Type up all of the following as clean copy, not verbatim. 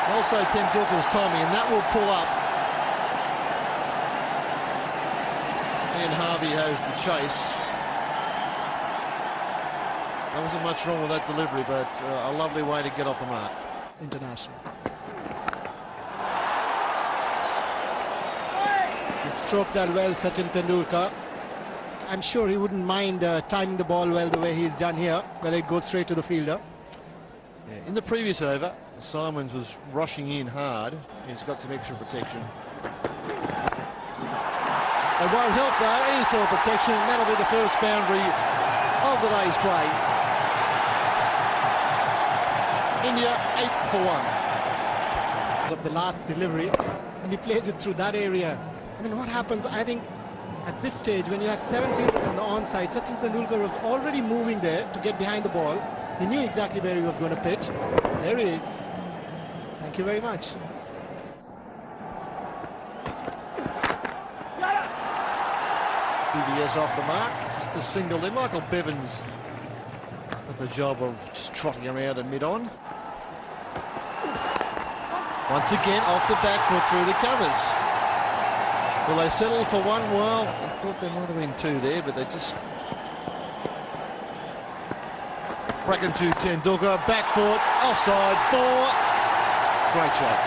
Also Tendulkar's timing, and that will pull up. And Harvey has the chase. There wasn't much wrong with that delivery, but a lovely way to get off the mark. International. He stroked that well, Sachin Tendulkar. I'm sure he wouldn't mind timing the ball well the way he's done here, whether it goes straight to the fielder. Yeah, in the previous over, Simons was rushing in hard. He's got some extra protection. It won't help though, any sort of protection, and that'll be the first boundary of the day's play. India 8 for 1. Of the last delivery, and he plays it through that area. I mean, what happens, I think, at this stage, when you have 7 fielders on the onside, Sachin Tendulkar was already moving there to get behind the ball. He knew exactly where he was going to pitch. There he is. Thank you very much. BBS off the mark, just a single there. Michael Bevins with the job of just trotting around and mid-on. Once again, off the back foot through the covers. Will they settle for one? Well, I thought there might have been 2 there, but they just... Bracken to Tendulkar, back foot, offside, 4. Great shot.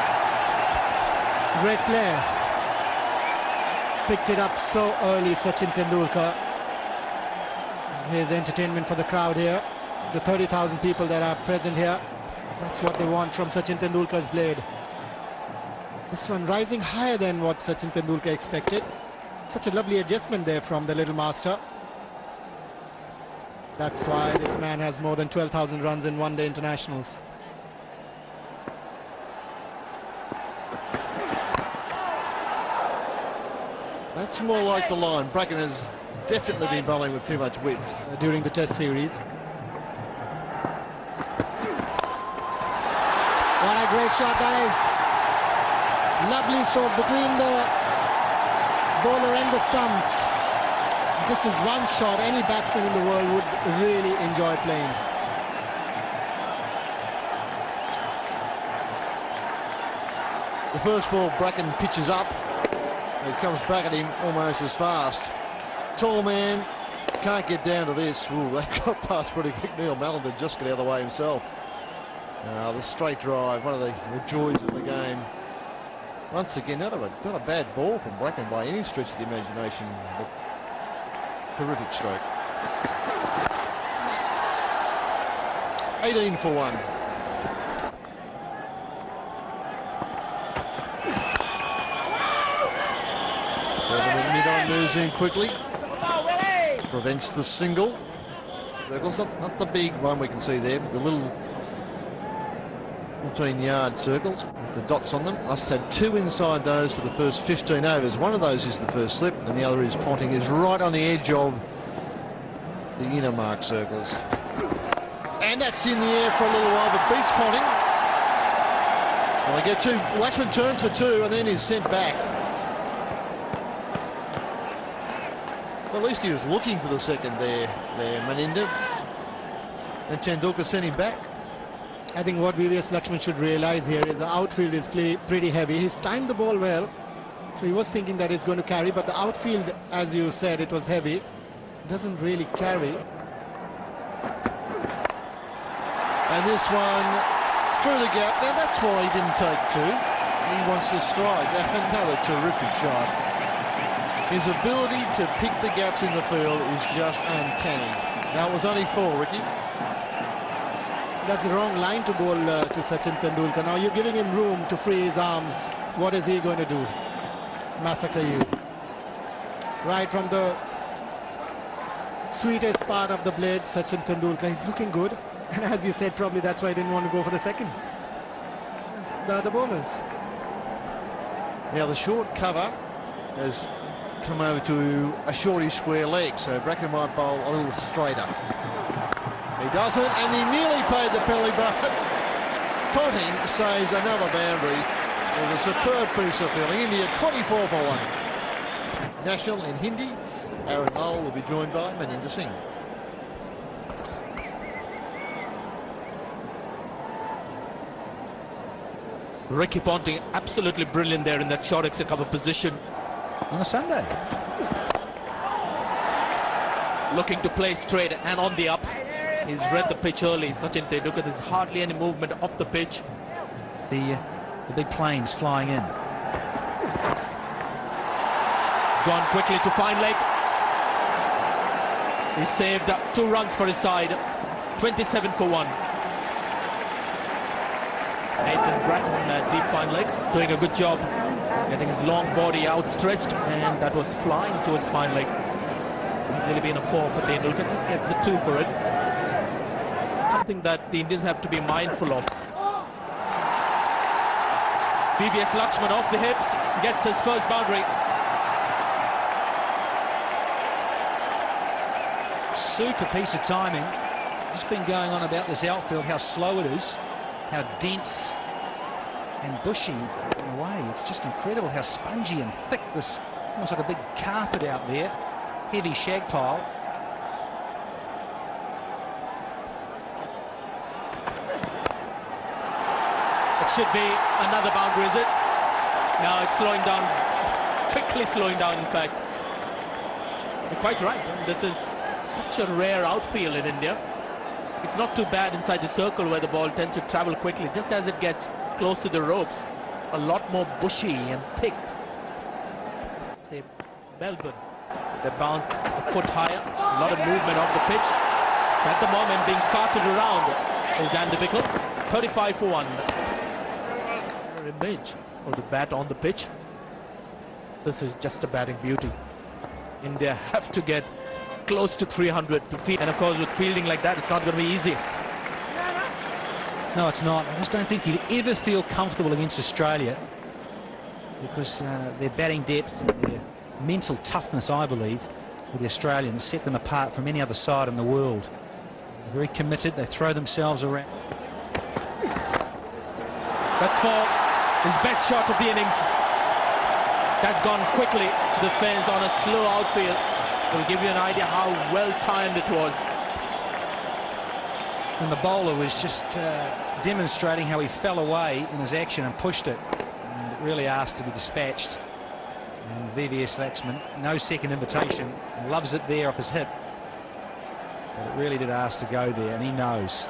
Great player. Picked it up so early, Sachin Tendulkar. Here's entertainment for the crowd here. The 30,000 people that are present here. That's what they want from Sachin Tendulkar's blade. This one rising higher than what Sachin Tendulkar expected. Such a lovely adjustment there from the little master. That's why this man has more than 12,000 runs in one-day internationals. That's more like the line. Bracken has definitely been bowling with too much width during the Test series. What a great shot that is. Lovely shot between the bowler and the stumps. This is one shot any batsman in the world would really enjoy playing. The first ball, Bracken pitches up. It comes back at him almost as fast. Tall man, can't get down to this. Ooh, they got past pretty quick. Neil Mallender just got out of the way himself. The straight drive, one of the joys of the game. Once again, not a bad ball from Bracken by any stretch of the imagination, but terrific stroke. 18 for 1. Mid-on moves in quickly. Prevents the single. Circles, not the big one we can see there, but the little 14-yard circles with the dots on them. Must have 2 inside those for the first 15 overs. One of those is the first slip, and the other is Ponting is right on the edge of the inner mark circles. And that's in the air for a little while, but beats Ponting. Well, they get 2. Laxman turns for 2 and then is sent back. Well, at least he was looking for the second there, Maninder. And Tendulkar sent him back. I think what VVS Laxman should realize here is the outfield is pretty heavy. He's timed the ball well, so he was thinking that it's going to carry, but the outfield, as you said, it was heavy. Doesn't really carry. And this one through the gap. Now that's why he didn't take 2. He wants to strike. Another terrific shot. His ability to pick the gaps in the field is just uncanny. Now it was only 4, Ricky. That's the wrong line to bowl to Sachin Tendulkar. Now you're giving him room to free his arms. What is he going to do? Massacre you. Right from the sweetest part of the blade, Sachin Tendulkar. He's looking good. And as you said, probably that's why he didn't want to go for the second. The other bowlers. Now the short cover has come over to a shorty square leg, so Bracken might bowl a little straighter. He doesn't, and he nearly paid the penalty, but Ponting saves another boundary. It was a superb piece of fielding. India 24 for 1. National in Hindi. Aaron Lowell will be joined by Maninder Singh. Ricky Ponting absolutely brilliant there in that short extra cover position. On a Sunday. Looking to play straight and on the up. He's read the pitch early. Sachin Tendulkar, there's hardly any movement off the pitch. The big planes flying in. He's gone quickly to fine leg. He saved 2 runs for his side. 27 for 1. Nathan Bracken, deep fine leg, doing a good job. Getting his long body outstretched, and that was flying towards fine leg. Easily been a 4 for Tendulkar, just gets the 2 for it. Something that the Indians have to be mindful of. VVS Lakshman off the hips, gets his first boundary. Super piece of timing. Just been going on about this outfield, how slow it is, how dense and bushy in a way. It's just incredible how spongy and thick this, almost like a big carpet out there. Heavy shag pile. It should be another boundary, is it? Now it's slowing down, quickly slowing down in fact. You're quite right, this is such a rare outfield in India. It's not too bad inside the circle where the ball tends to travel quickly. Just as it gets close to the ropes, a lot more bushy and thick. Say Melbourne, they bounce a foot higher, a lot of movement off the pitch. At the moment being carted around is Van de Beekel. 35 for 1. Image of the bat on the pitch. This is just a batting beauty. India have to get close to 300 to field, and of course with fielding like that it's not going to be easy. No, it's not. I just don't think you'd ever feel comfortable against Australia, because their batting depth and their mental toughness, I believe, with the Australians set them apart from any other side in the world. They're very committed, they throw themselves around. That's for his best shot of the innings. That's gone quickly to the fence on a slow outfield. It will give you an idea how well timed it was. And the bowler was just demonstrating how he fell away in his action and pushed it. And it really asked to be dispatched. And VVS Lakshman, no second invitation, loves it there off his hip. But it really did ask to go there, and he knows.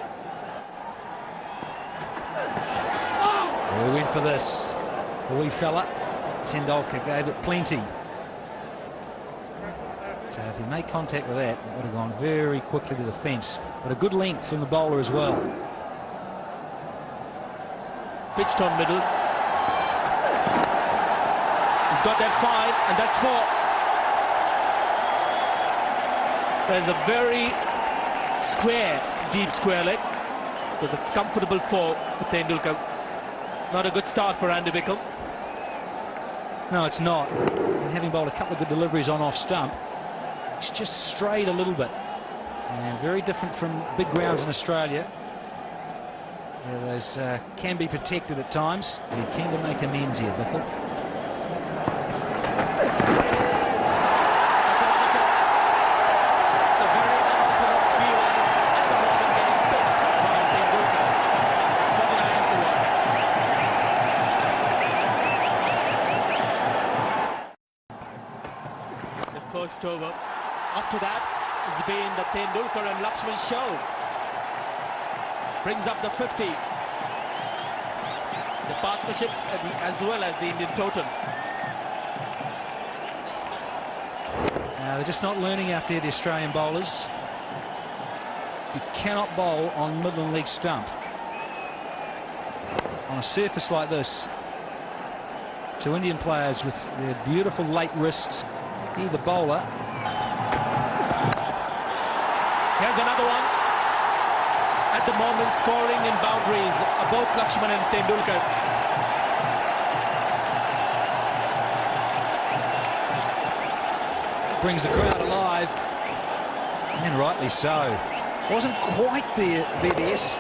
We went for this. The wee fella, Tendulkar, gave it plenty. So if he made contact with that, it would have gone very quickly to the fence. But a good length from the bowler as well. Pitched on middle. He's got that 5, and that's 4. There's a very square, deep square leg. So that's comfortable for Tendulkar. Not a good start for Andy Bickle. No, it's not. And having bowled a couple of good deliveries on off stump, it's just strayed a little bit. And very different from big grounds in Australia. Yeah, those can be protected at times. But he can to make amends here, Bickle. Over. After that, it's been the Tendulkar and Lakshman show. Brings up the 50. The partnership as well as the Indian total. They're just not learning out there, the Australian bowlers. You cannot bowl on Midland leg stump. On a surface like this, to Indian players with their beautiful late wrists. The bowler. Here's another one. At the moment scoring in boundaries, both Lakshman and Tendulkar. Brings the crowd alive, and rightly so. Wasn't quite there, VVS,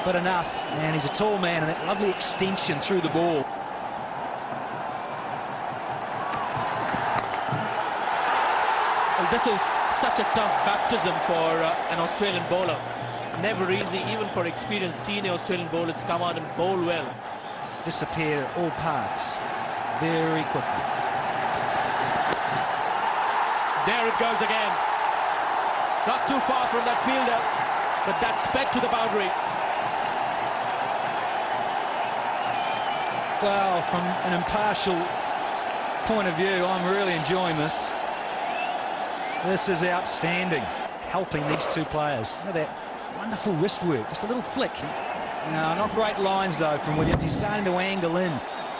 but enough. And he's a tall man, and that lovely extension through the ball. This is such a tough baptism for an Australian bowler. Never easy, even for experienced senior Australian bowlers, to come out and bowl well. disappear all parts very quickly. There it goes again. Not too far from that fielder, but that's sped to the boundary. Well, from an impartial point of view, I'm really enjoying this. This is outstanding, helping these two players. Look at that wonderful wrist work, just a little flick. No, not great lines though from Williams. He's starting to angle in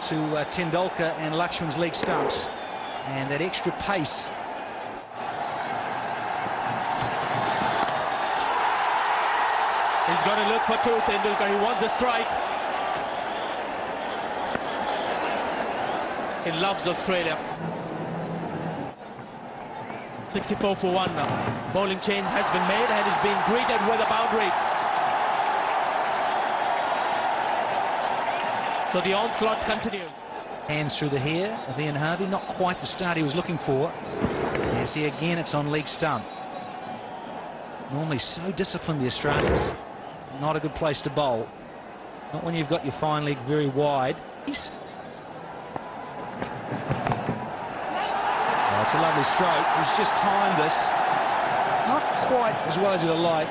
to Tendulkar and Lakshman's leg stumps, and that extra pace. He's got to look for two, Tendulkar. He wants the strike. He loves Australia. 64 for 1 now. Bowling change has been made and is being greeted with a boundary. So the onslaught continues. Hands through the hair of Ian Harvey, not quite the start he was looking for. You see again it's on leg stump. Normally so disciplined, the Australians. Not a good place to bowl. Not when you've got your fine leg very wide. It's a lovely stroke. He's just timed this. Not quite as well as you'd like.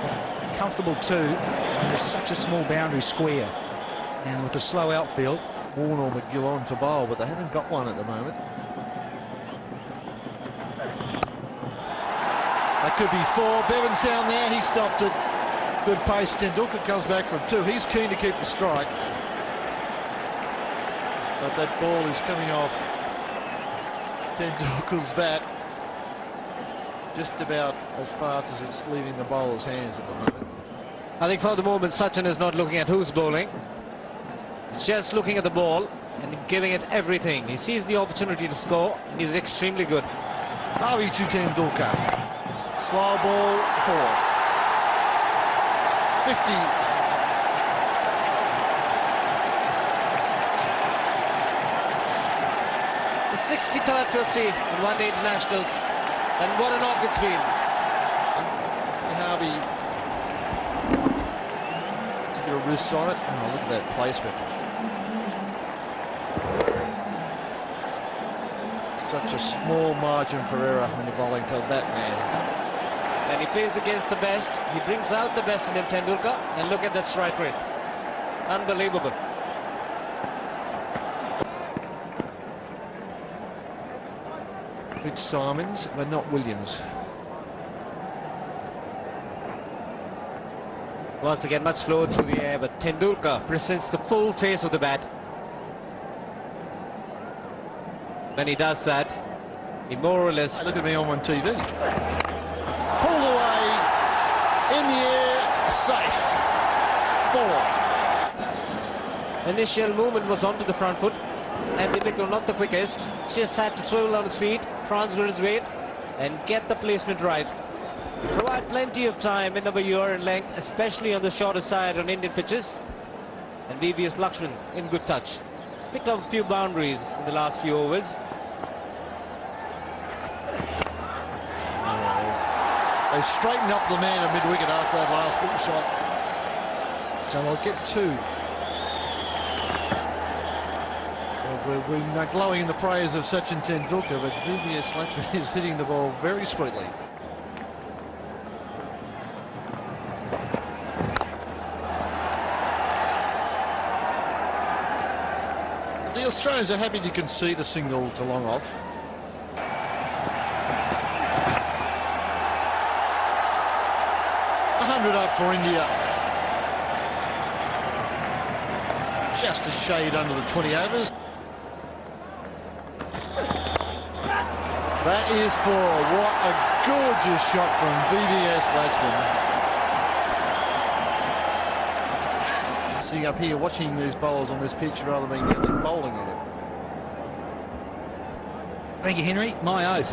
Comfortable too. And there's such a small boundary square. And with the slow outfield. Warner or McGill on to bowl, but they haven't got one at the moment. That could be 4. Bevan's down there. He stopped it. Good pace. Tendulkar comes back from 2. He's keen to keep the strike. But that ball is coming off Tendulkar's bat just about as fast as it's leaving the bowler's hands at the moment. I think for the moment Sachin is not looking at who's bowling. He's just looking at the ball and giving it everything. He sees the opportunity to score and he's extremely good. Harvey to Tendulkar. Slow ball 4. 50. The 63rd 50 in one-day internationals, and what a knock it's been. Harvey took a bit of wrists on it. Oh, look at that placement. Such a small margin for error when you're bowling to that man. And he plays against the best. He brings out the best in him, Tendulkar, and look at that strike rate. Unbelievable. It's Simons, but not Williams. Once again, much slower through the air, but Tendulkar presents the full face of the bat. When he does that, he more or less... Look at me on TV. Pulled away, in the air, safe. Ball. Initial movement was onto the front foot, and Tendulkar not the quickest. Just had to swivel on his feet, transfer his weight, and get the placement right. Provide plenty of time in over a year in length, especially on the shorter side on Indian pitches. And VVS Lakshman in good touch. He's picked up a few boundaries in the last few overs. They straightened up the man at mid-wicket after that last ball shot. So they'll get 2. We're glowing in the praise of Sachin Tendulkar, but VVS Lakshman is hitting the ball very sweetly. The Australians are happy to concede a single to long off. $100 up for India. Just a shade under the 20 overs. That is 4. What a gorgeous shot from VVS Lakshman. Sitting up here watching these bowlers on this pitch rather than getting bowling on it. Thank you, Henry. My oath.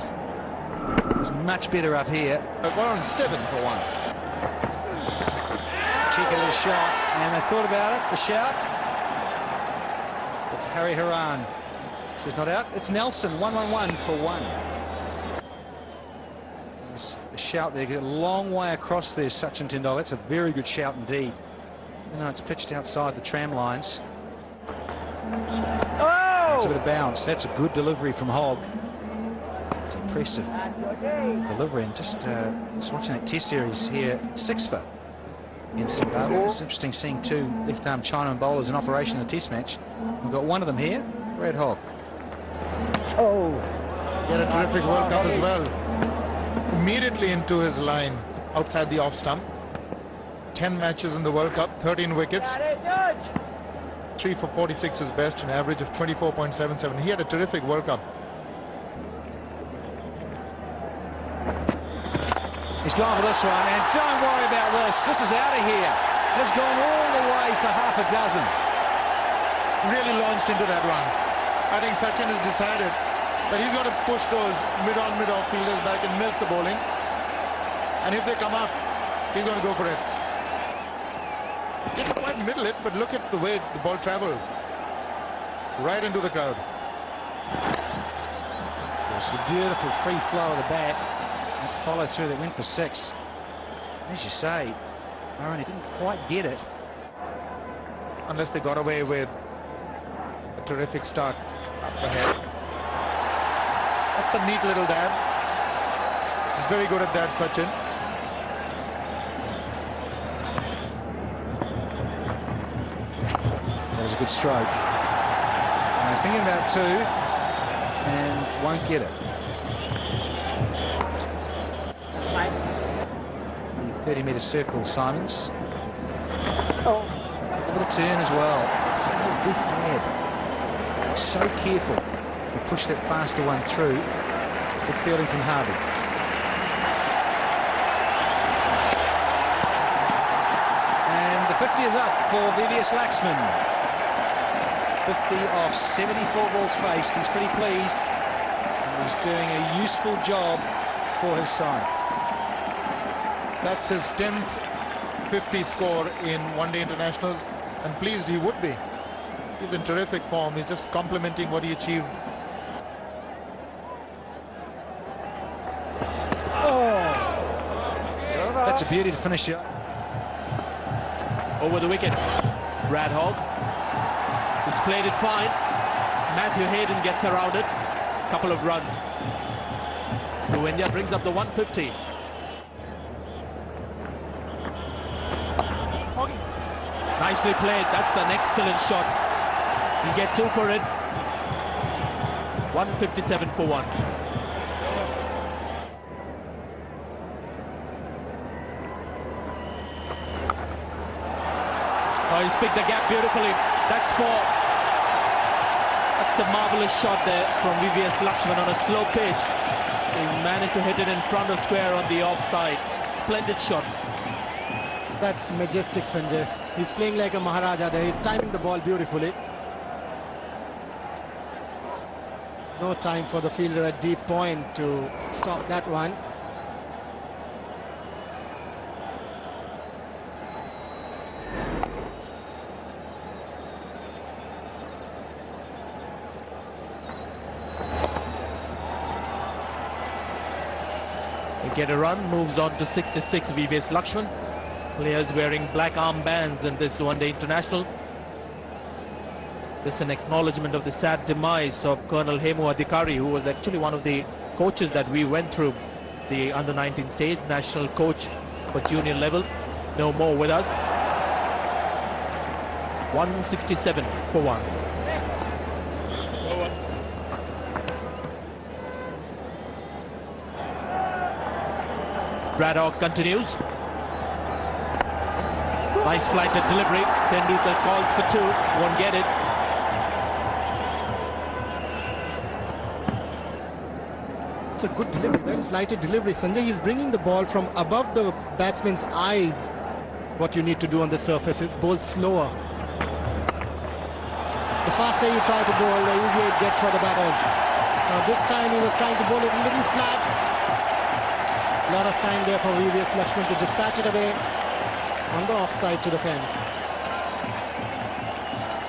It's much better up here. 1 on 7 for 1. Cheeky little shot, and they thought about it. The shout. It's Harry Haran. Says not out. It's Nelson. 1-1-1 for 1. There's a shout there. A long way across there, Sachin Tendulkar. That's a very good shout indeed. You know, it's pitched outside the tram lines. gets a bit of bounce. That's a good delivery from Hogg. It's impressive delivery. And just watching that Test series here, 6 for in Zimbabwe. It's interesting seeing 2 left-arm Chinaman bowlers in operation in a Test match. We've got one of them here, Brad Hogg. He had a terrific World Cup as well. Immediately into his line outside the off stump. 10 matches in the World Cup, 13 wickets. 3 for 46 is best, an average of 24.77. He had a terrific World Cup. He's gone for this one, and don't worry about this. This is out of here. It's gone all the way for half a dozen. Really launched into that run. I think Sachin has decided that he's going to push those mid-on, mid-off fielders back and milk the bowling. And if they come up, he's going to go for it. Didn't quite middle it, but look at the way the ball traveled. Right into the crowd. It's a beautiful free flow of the bat. That follow through that went for 6. As you say, Aaron, he didn't quite get it. Unless they got away with a terrific start up ahead. That's a neat little dab. He's very good at that, Sachin. That was a good stroke. And I was thinking about 2 and won't get it. The 30-metre circle, Simons. A bit of turn as well. It's a real deft pad. So careful to push that faster one through. Good fielding from Harvey. And the 50 is up for VVS Laxman. 50 off 74 balls faced. He's pretty pleased. He's doing a useful job for his side. That's his 10th 50 score in one-day internationals, and pleased he would be. He's in terrific form. He's just complimenting what he achieved. That's a beauty to finish it. Over the wicket, Brad Hogg. He's played it fine. Matthew Hayden gets around it. Couple of runs. So India brings up the 150. Nicely played. That's an excellent shot. You get 2 for it. 157 for 1. Oh, he's picked the gap beautifully. That's a marvelous shot there from VVS Laxman on a slow pitch. He managed to hit it in front of square on the offside. Splendid shot. That's majestic, Sanjay. He's playing like a Maharaja there. He's timing the ball beautifully. No time for the fielder at deep point to stop that one. They get a run, moves on to 66, VVS Laxman. Players wearing black armbands in this one-day international. This is an acknowledgement of the sad demise of Colonel Hemu Adhikari, who was actually one of the coaches that we went through, the under-19 stage, national coach for junior level. No more with us. 167 for 1. Brad Hogg continues. Nice flighted delivery. Tendulkar calls for 2. Won't get it. It's a good delivery, well flighted delivery. Sanjay, he's bringing the ball from above the batsman's eyes. What you need to do on the surface is bowl slower. The faster you try to bowl, the easier it gets for the batters. Now this time he was trying to bowl it a little flat. A lot of time there for VVS Laxman to dispatch it away on the offside to the fence.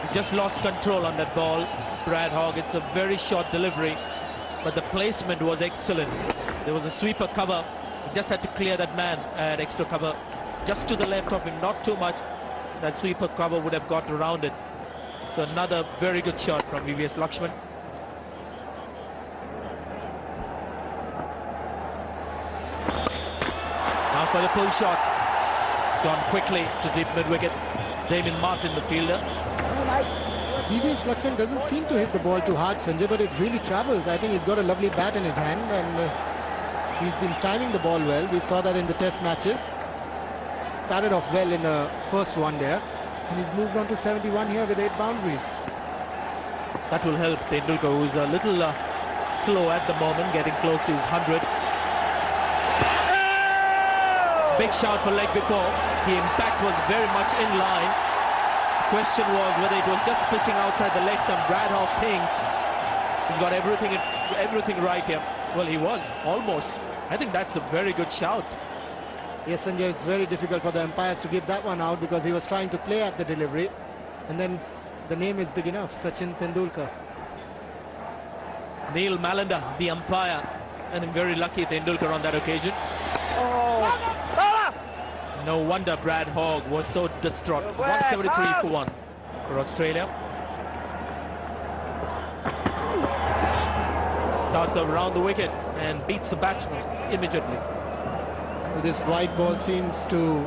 He just lost control on that ball, Brad Hogg. It's a very short delivery, but the placement was excellent. There was a sweeper cover. He just had to clear that man at extra cover. Just to the left of him, not too much. That sweeper cover would have got around it. So another very good shot from VVS Lakshman. Now for the pull shot. Gone quickly to deep mid-wicket. Damien Martin, the fielder. VVS Lakshman doesn't seem to hit the ball too hard, Sanjay, but it really travels. I think he's got a lovely bat in his hand, and he's been timing the ball well. We saw that in the test matches. Started off well in the first one there, and he's moved on to 71 here with 8 boundaries. That will help Tendulkar, who's a little slow at the moment, getting close to his 100. Big shout for leg before. The impact was very much in line. Question was whether it was just pitching outside the legs, and Brad Hogg thinks he's got everything right here. Well, he was almost. I think that's a very good shout. Yes, Sanjay, it's very difficult for the umpires to give that one out because he was trying to play at the delivery, and then the name is big enough, Sachin Tendulkar. Neil Malanda, the umpire, and I'm very lucky Tendulkar on that occasion. No wonder Brad Hogg was so distraught. 173 for 1 for Australia. Darts around the wicket and beats the batsman immediately. This white ball seems to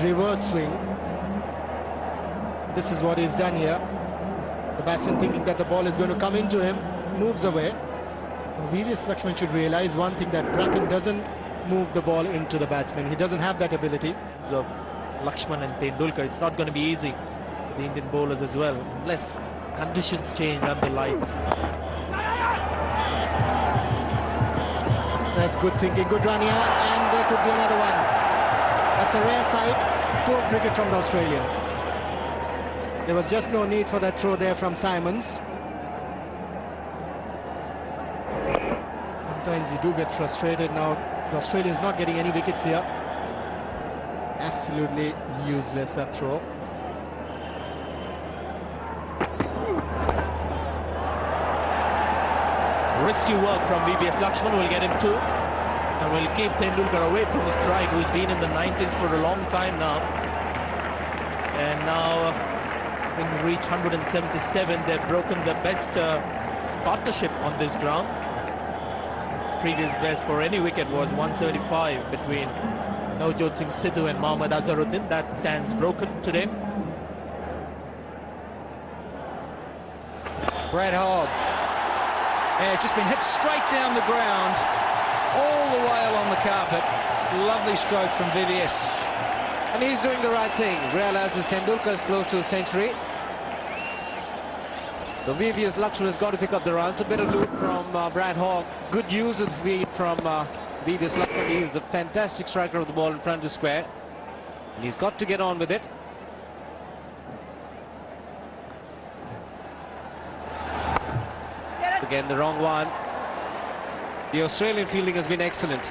reverse swing. This is what he's done here. The batsman, thinking that the ball is going to come into him, moves away. VVS Lakshman should realize one thing, that Bracken doesn't move the ball into the batsman. He doesn't have that ability. So Lakshman and Tendulkar, it's not going to be easy for the Indian bowlers as well, unless conditions change under lights. That's good thinking, good run here, and there could be another one. That's a rare sight, toe cricket from the Australians. There was just no need for that throw there from Simons. Sometimes you do get frustrated. Now the Australians not getting any wickets here. Absolutely useless, that throw. Risky work from VVS Lakshman will get him 2, and will keep Tendulkar away from his strike, who's been in the 90s for a long time now. And now having reached 177, they've broken the best partnership on this ground. Previous best for any wicket was 175 between Navjot Singh Sidhu and Mohammad Azharuddin. That stands broken today. Brad Hogg. Yeah, it's just been hit straight down the ground, all the way along the carpet. Lovely stroke from VVS. And he's doing the right thing. Realizes Tendulkar is close to a century. The VVS Lakshman has got to pick up the runs. A bit of loop from Brad Hogg. Good use of speed from VVS Lakshman. He is a fantastic striker of the ball in front of the square. And he's got to get on with it. Again, the wrong one. The Australian fielding has been excellent.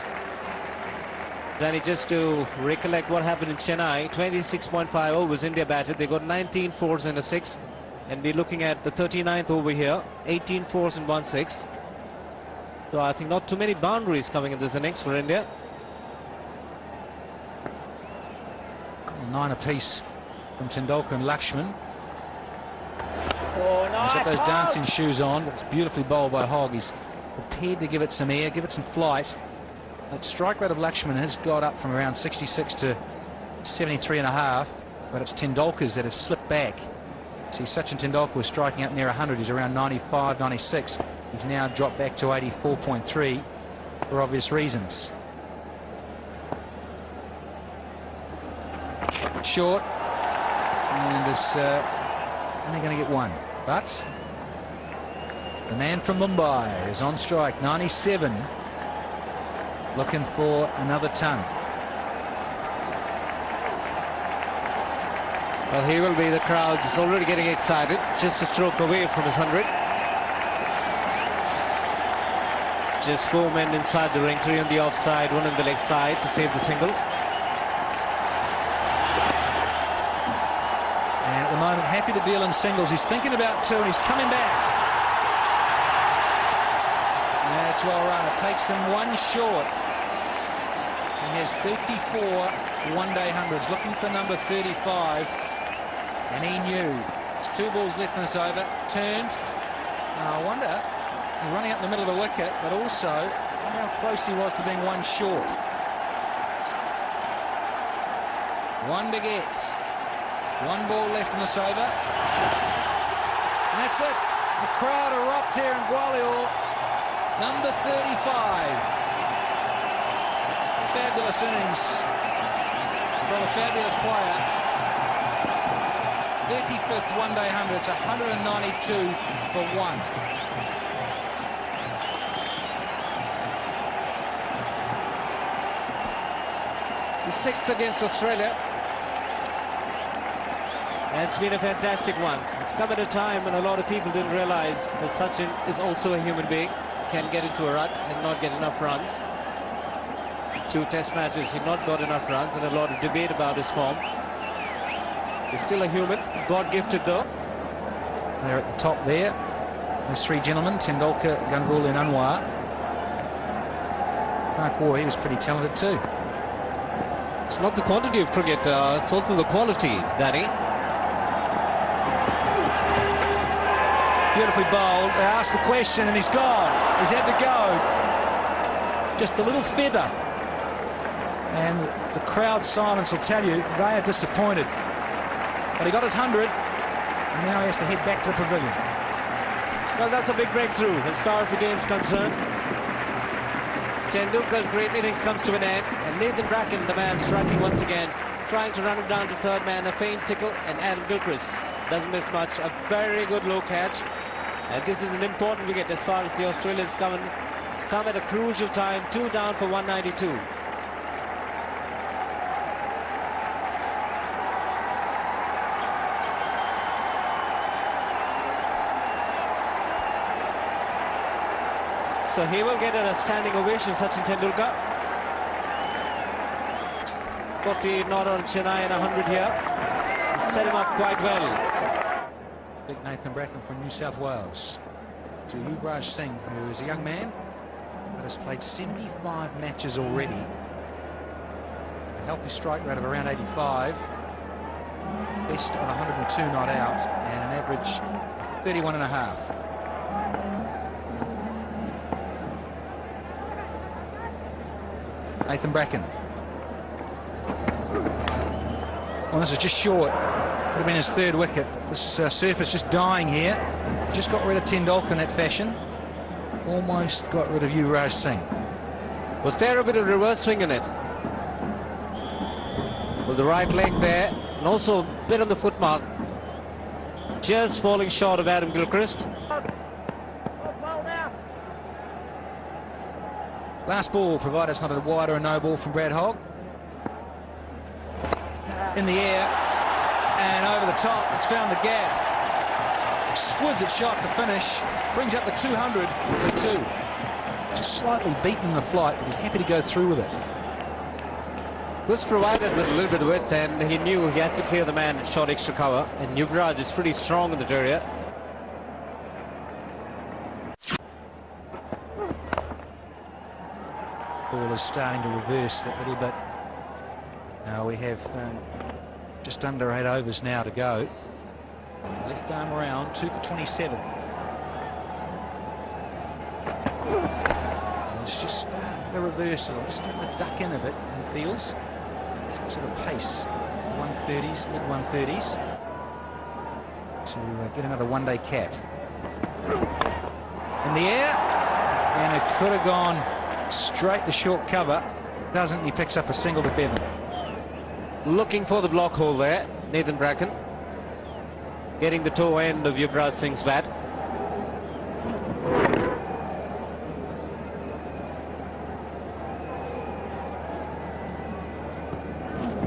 Danny, just to recollect what happened in Chennai, 26.5 overs India batted. They got 19 fours and a 6. And we're looking at the 39th over here, 18 fours and 1 6. So I think not too many boundaries coming in this innings for India. 9 apiece from Tendulkar and Lakshman. Oh, He's got those dancing shoes on. It's beautifully bowled by Hogg. He's prepared to give it some air, give it some flight. That strike rate of Lakshman has got up from around 66 to 73.5, but it's Tendulkar's that have slipped back. See, Sachin Tendulkar was striking up near 100. He's around 95, 96. He's now dropped back to 84.3 for obvious reasons. Short, and is only going to get 1. But the man from Mumbai is on strike, 97, looking for another ton. Well, he will be. The crowd is already getting excited. Just a stroke away from his 100. Just 4 men inside the ring, 3 on the offside, 1 on the leg side to save the single. And at the moment, happy to deal in singles. He's thinking about 2, and he's coming back. That's well run. It takes him 1 short. He has 34 one-day hundreds, looking for number 35. And he knew There's 2 balls left in this over. Turned. Now I wonder, he's running up the middle of the wicket, but also I wonder how close he was to being 1 short. 1 to get. 1 ball left in this over. And that's it. The crowd erupt here in Gwalior. Number 35. Fabulous innings from a fabulous player. 35th one-day 100. It's 192 for 1. The 6th against Australia. And it's been a fantastic one. It's come at a time when a lot of people didn't realize that Sachin is also a human being, can get into a rut and not get enough runs. 2 test matches, he not got enough runs, and a lot of debate about his form. He's still a human, God-gifted though. They're at the top there. Those 3 gentlemen, Tendulkar, Ganguly and Anwar. Mark Waugh, he was pretty talented too. It's not the quantity of cricket, it's also the quality, Danny. Beautifully bowled. They asked the question and he's gone. He's had to go. Just a little feather. And the crowd silence will tell you they are disappointed. But he got his 100 and now he has to head back to the pavilion. Well, that's a big breakthrough as far as the game's concerned. Tendulkar's great innings comes to an end, and Nathan Bracken, the man striking once again, trying to run him down to third man, a faint tickle, and Adam Gilchrist doesn't miss much. A very good low catch, and this is an important wicket as far as the Australians come. It's come at a crucial time, 2 down for 192. So he will get a standing ovation, Sachin Tendulkar. 40 not on Chennai and 100 here. Set him up quite well. Big Nathan Bracken from New South Wales to Yuvraj Singh, who is a young man but has played 75 matches already. A healthy strike rate of around 85. Best of 102 not out, and an average of 31.5. Nathan Bracken. Well, this is just short. Would have been his 3rd wicket. This surface just dying here. Just got rid of Tendulkar in that fashion. Almost got rid of Yuvraj Singh. Was there a bit of reverse swing in it? With the right leg there, and also a bit on the foot mark. Just falling short of Adam Gilchrist. Last ball, provided it's not a wide or a no ball from Brad Hogg. In the air and over the top, it's found the gap. Exquisite shot to finish, brings up the 200 for 2. Just slightly beaten the flight, but he's happy to go through with it. This provided with a little bit of width, and he knew he had to clear the man at short extra cover, and Yuvraj is pretty strong in that area. Ball is starting to reverse that little bit. Now we have just under 8 overs now to go. Left arm around, 2 for 27. And it's just starting to reverse it, just starting to duck in a bit in the fields. Some sort of pace, 130s, mid 130s, to get another one-day cap. In the air, and it could have gone straight to short cover. Doesn't. He picks up a single to Bevan. Looking for the block hole there, Nathan Bracken. Getting the toe end of Yuvraj Singh's bat.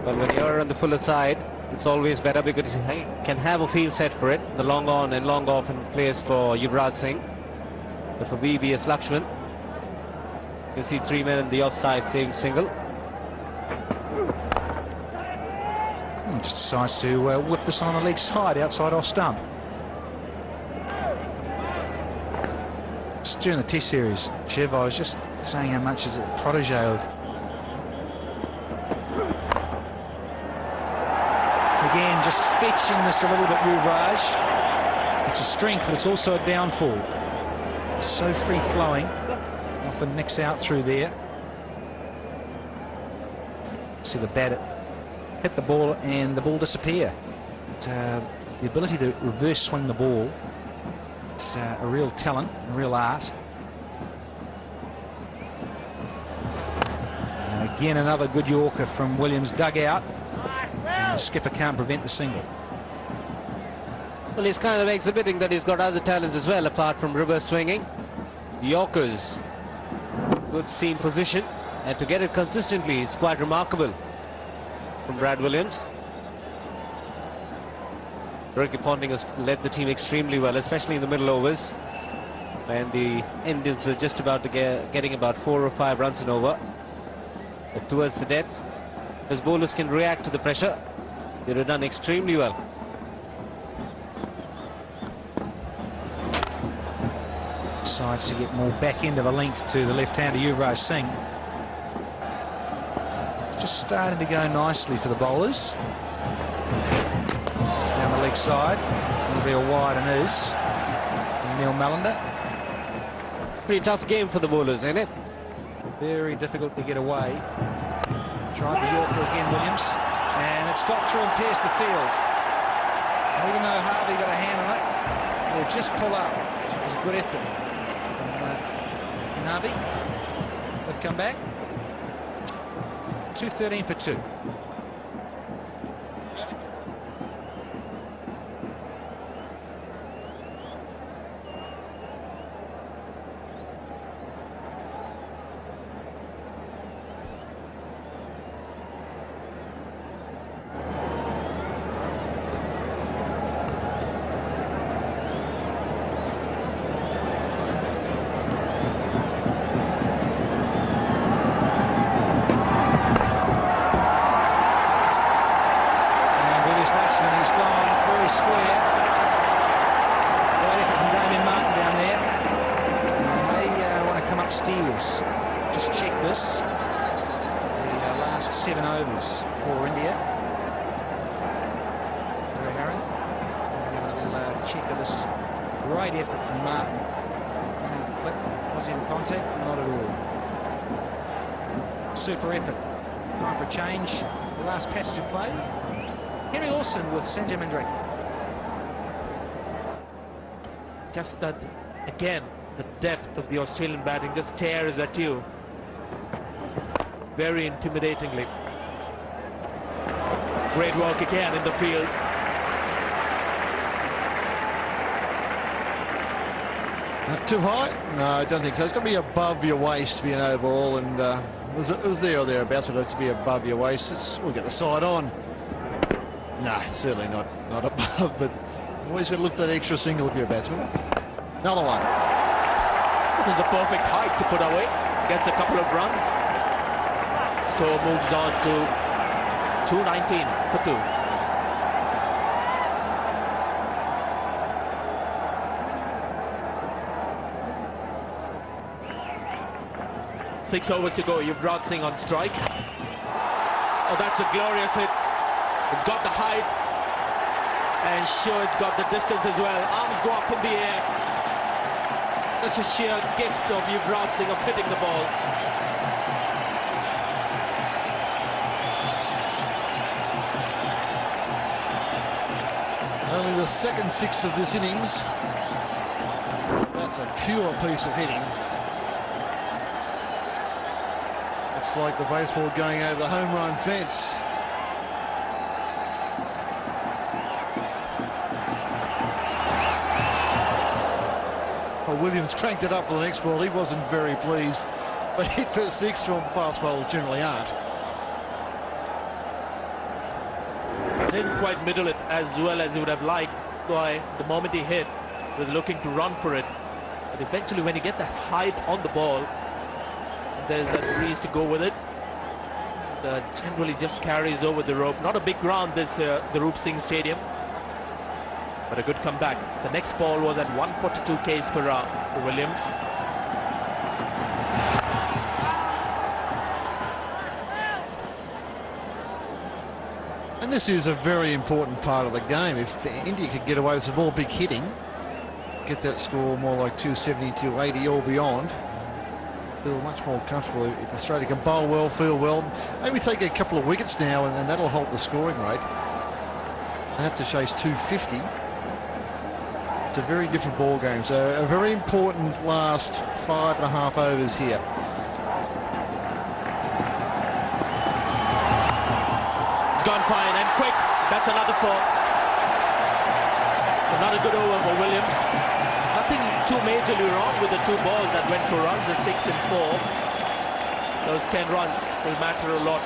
But when you're on the fuller side, it's always better because you can have a field set for it. The long on and long off in place for Yuvraj Singh. But for VVS Lakshman, you see 3 men in the offside saving single. Just decides to whip this on the leg side outside off stump. Just during the Test series, Chev, I was just saying how much is a protege of. Again, just sketching this a little bit, Yuvraj. It's a strength, but it's also a downfall. It's so free-flowing. Often nicks out through there. See the bat hit the ball and the ball disappear. But, the ability to reverse swing the ball is a real talent, a real art. And again, another good Yorker from Williams' dugout. And the skipper can't prevent the single. Well, he's kind of exhibiting that he's got other talents as well, apart from reverse swinging. Yorkers, good seam position, and to get it consistently is quite remarkable from Brad Williams. Ricky Ponting has led the team extremely well, especially in the middle overs, and the Indians were just about to getting about 4 or 5 runs and over. But towards the death, as bowlers can react to the pressure, they have done extremely well. Decides to get more back end of a length to the left-hander Yuvraj Singh. Just starting to go nicely for the bowlers. It's down the leg side. It'll be a wide and is from Neil Mallender. Pretty tough game for the bowlers, isn't it? Very difficult to get away. Tried the Yorker again, Williams, and it's got through and pierced the field. And even though Harvey got a hand on it, it'll just pull up. It was a good effort. Harvey, they've come back. 213 for 2. He's gone very square. Great effort from Damien Martin down there. May want to come upstairs. Just check this. The last 7 overs for India. Very Harry. Give a little check of this great effort from Martin. Flick. Was he in contact? Not at all. Super effort. Time for a change. The last passage of play. Henry Olsen with Sanjay Mandrake. Just that, again, the depth of the Australian batting just stares at you very intimidatingly. Great work again in the field. Not too high? No, I don't think so. It's got to be above your waist to be an over ball, and it was there or thereabouts, but it's to be above your waist. We'll get the side on. No, certainly not above, but always got to look for that extra single if you're a batsman. Another one. This is the perfect height to put away. Gets a couple of runs. Score moves on to 219 for 2. Six overs to go. Yuvraj Singh on strike. Oh, that's a glorious hit. It's got the height, and sure, it's got the distance as well. Arms go up in the air. That's a sheer gift of Yuvraj Singh of hitting the ball. Only the second 6 of this innings. That's a pure piece of hitting. It's like the baseball going over the home run fence. Williams cranked it up for the next ball. He wasn't very pleased, but hit for 6 from fast bowlers generally aren't. Didn't quite middle it as well as he would have liked. By the moment he hit, he was looking to run for it. But eventually, when you get that height on the ball, there's that breeze to go with it. Generally just carries over the rope. Not a big ground, this the Roop Singh Stadium, but a good comeback. The next ball was at 142 k's per hour for Williams. And this is a very important part of the game. If India could get away with some more big hitting, get that score more like 270, 280 or beyond, feel much more comfortable. If Australia can bowl well, feel well, maybe take a couple of wickets now, and that'll halt the scoring rate. They have to chase 250. It's a very different ball game. So a very important last 5.5 overs here. It's gone fine and quick. That's another 4. Another good over for Williams. Nothing too majorly wrong with the 2 balls that went for runs, the 6 and 4. Those 10 runs will matter a lot.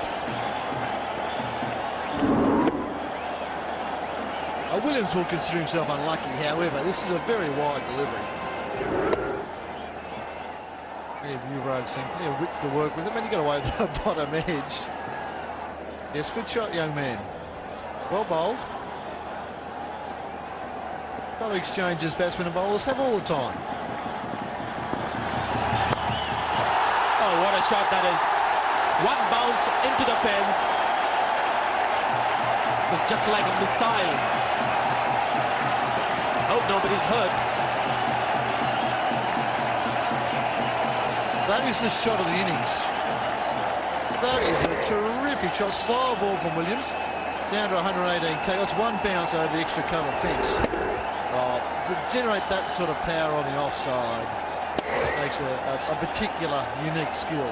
Williams will consider himself unlucky, however, this is a very wide delivery. Plenty of Yuvraj Singh, plenty of width to work with. I mean, you got away with the bottom edge. Yes, good shot, young man. Well bowled. Got exchanges batsmen and bowlers have all the time. Oh, what a shot that is. One bounce into the fence. It was just like a missile. Hope nobody's hurt. That is the shot of the innings. That is a terrific shot. Slow ball from Williams. Down to 118k. That's one bounce over the extra cover fence. To generate that sort of power on the offside takes a particular unique skill.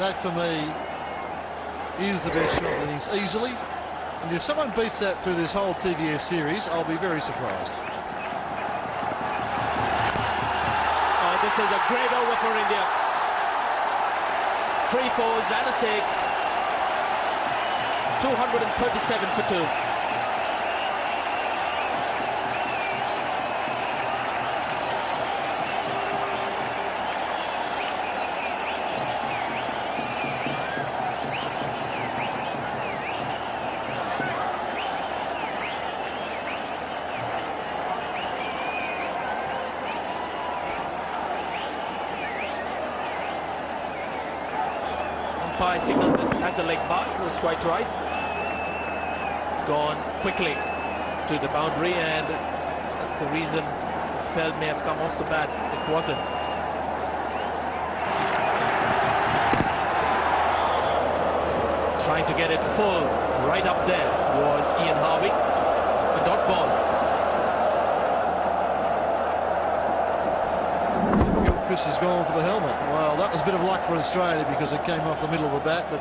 That for me is the best shot of the innings easily. And if someone beats that through this whole TVS series, I'll be very surprised. This is a great over for India. 3 4s and a 6. 237 for 2. Umpire signaled this as a leg bye. He was quite right. It's gone quickly to the boundary, and that's the reason the spell may have come off the bat. It wasn't. Trying to get it full right up there was Ian Harvey. A dot ball. Chris has gone for the helmet. Well, that was a bit of luck for Australia because it came off the middle of the bat, but...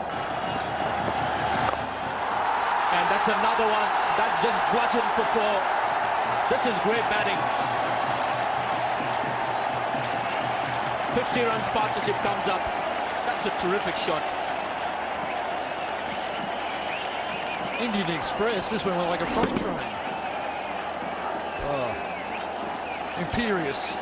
And that's another one. That's just bludgeoned for 4. This is great batting. 50 runs partnership comes up. That's a terrific shot. Indian Express, this one went like a freight train. Oh, imperious.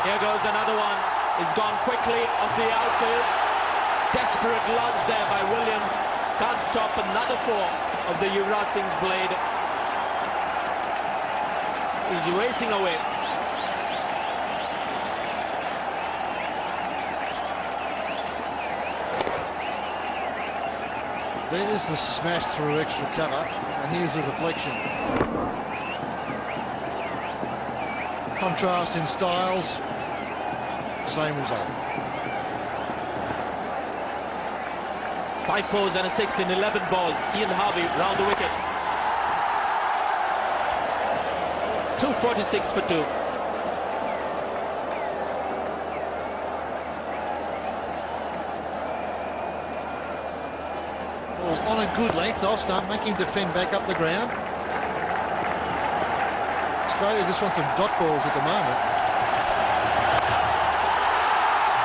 Here goes another one. It's gone quickly off the outfield. Desperate lunge there by Williams. Can't stop another 4 of the Yuvraj Singh's blade. He's racing away. There's the smash through extra cover, and here's the deflection. Contrast in styles, same result. 5 4s and a 6 in 11 balls. Ian Harvey round the wicket. 246 for 2. Ball's on a good length off stump, making him defend back up the ground. Australia just wants some dot balls at the moment.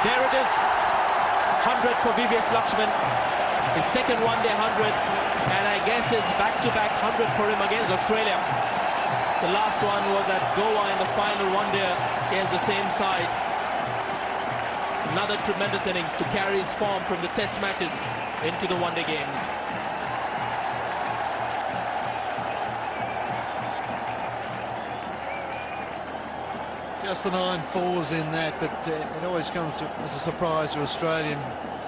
There it is. 100 for VVS Lakshman. His second one-day 100. And I guess it's back-to-back 100 for him against Australia. The last one was at Goa in the final one-day against the same side. Another tremendous innings to carry his form from the test matches into the one-day games. Just the 9 4s in that, but it always comes as a surprise to Australian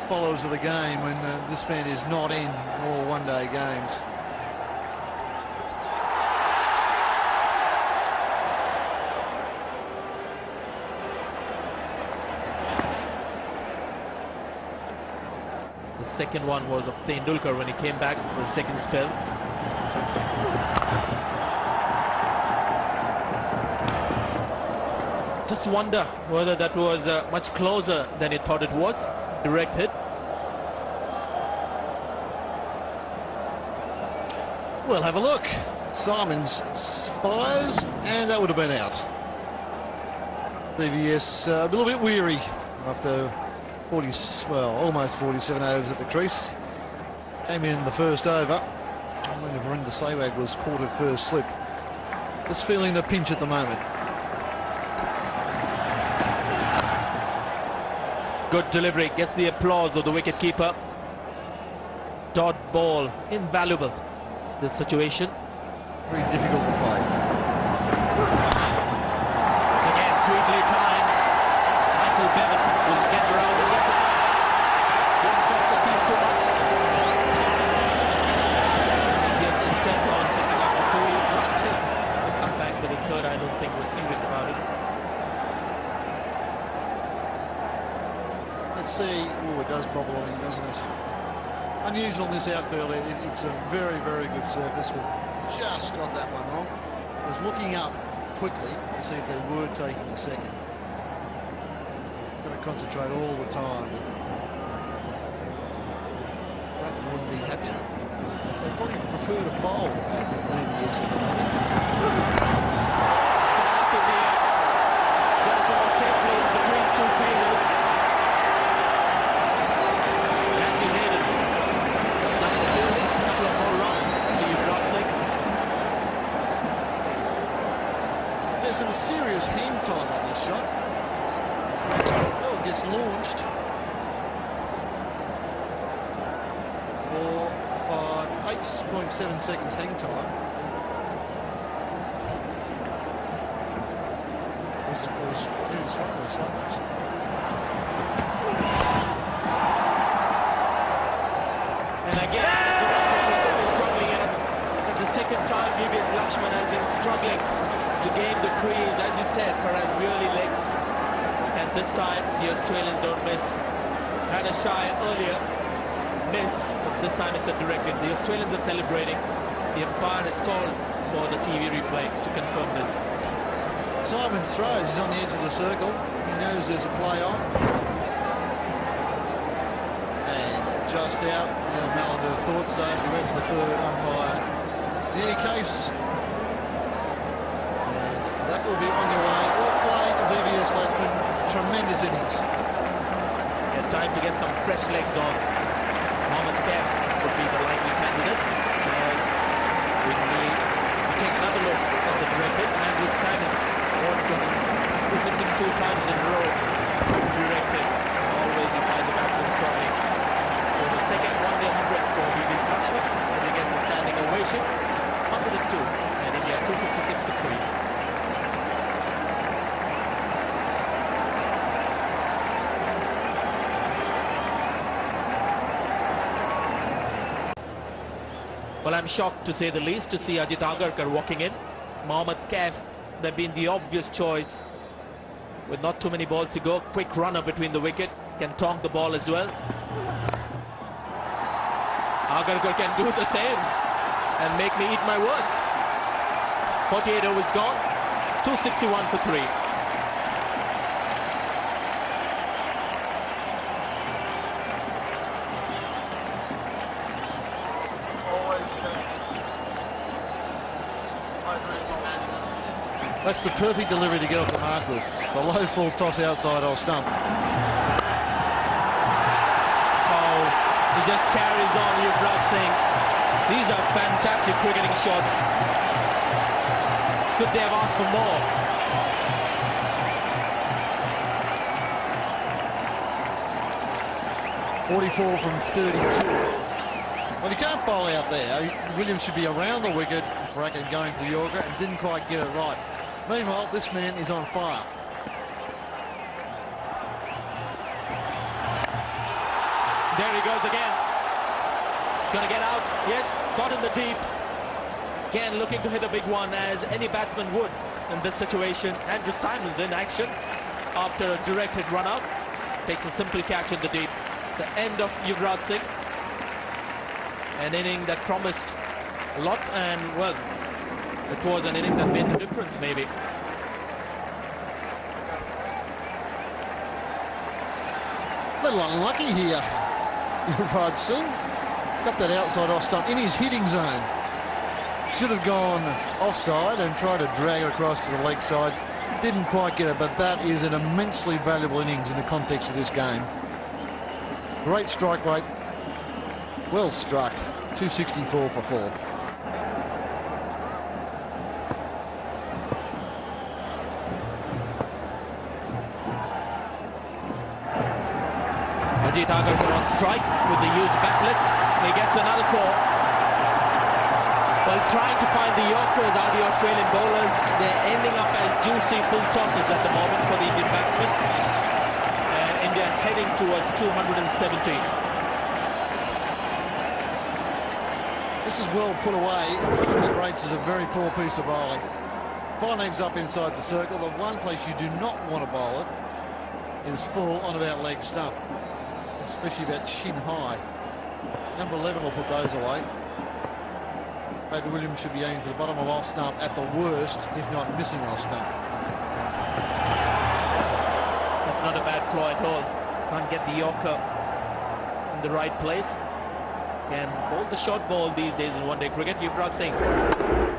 followers of the game when this man is not in all one-day games. The second one was of Tendulkar when he came back for a second spell. Just wonder whether that was much closer than he thought it was. Direct hit. We'll have a look. Simons fires, and that would have been out. BVS a little bit weary after almost 47 overs at the crease. Came in the first over when Verinda Sehwag was caught at first slip. Just feeling the pinch at the moment. Good delivery, gets the applause of the wicket-keeper. Dot ball, invaluable, this situation. Very difficult to play. Again, sweetly timed. Michael Bevan will get around the wicket. Won't cost the team too much. Indians intent on picking up a 2 runs here to come back for the third. I don't think we're serious about it. Let's see. Oh, it does bobble on him, doesn't it? Unusual in this outfield. It's a very, very good surface, but just got that one wrong. Was looking up quickly to see if they were taking a second. Got to concentrate all the time. That wouldn't be happy. They probably prefer to bowl at the BVS at the moment. Up in the air. Got it all safely between two fielders. Matthew Hayden. Done it early. A couple of more runs to Yuvraj Singh. There's some serious hang time on this shot. Oh, it gets launched for 8.7 seconds hang time. It was really slightly. And again, struggling in. The second time, VVS Lakshman has been struggling to gain the crease. As you said, Farhan really legs. And this time, the Australians don't miss. Had a shy earlier, missed, but this time it's a direct hit. The Australians are celebrating. The umpire has called for the TV replay to confirm this. Simons throws. He's on the edge of the circle. He knows there's a play on. And just out. Malander thought so. He went for the third umpire. In any case, that will be on your way. Well played, VVS Lakshman. Tremendous innings. Yeah, time to get some fresh legs on. Mohammad Kaif would be the likely candidate. As we need to take another look at the direct hit. Andrew Simons missing 2 times in a row. Direct hit. Always you find the batsman struggling. For the second 1-day 100 for VVS Lakshman, as he gets a standing ovation. 102, and India 256 for 3. Well, I'm shocked to say the least to see Ajit Agarkar walking in. Mohammad Kaif would have been the obvious choice. With not too many balls to go, quick runner between the wicket, can tonk the ball as well. Agarkar can do the same and make me eat my words. 48 overs gone, 261 for 3. That's the perfect delivery to get off the mark with. The low full toss outside off stump. Oh, he just carries on, Yuvraj Singh. These are fantastic cricketing shots. Could they have asked for more? .44 from 32. Well, you can't bowl out there. Williams should be around the wicket, Bracken going for the Yorker, and didn't quite get it right. Meanwhile, this man is on fire. There he goes again. He's going to get out. Yes, got in the deep. Again, looking to hit a big one, as any batsman would in this situation. Andrew Symonds in action after a direct hit run out. Takes a simple catch in the deep. The end of Yuvraj Singh. An inning that promised a lot, and well, it was an inning that made the difference maybe. A little unlucky here. Yuvraj Singh got that outside off stump in his hitting zone. Should have gone offside and tried to drag it across to the leg side. Didn't quite get it, but that is an immensely valuable innings in the context of this game. Great strike rate. Well struck. 264 for 4. Ajit Agarkar on strike with the huge backlift. He gets another 4. Well, trying to find the Yorkers are the Australian bowlers. They're ending up as juicy full tosses at the moment for the Indian batsmen. And India heading towards 270. This is well put away. It rates as a very poor piece of bowling. 5 legs up inside the circle. The one place you do not want to bowl it is full on about leg stump, especially about shin high. Number 11 will put those away. David Williams should be aiming for the bottom of off stump at the worst, if not missing off stump. That's not a bad claw at all. Can't get the Yorker in the right place. Can bowl the short ball these days in one-day cricket. Yuvraj Singh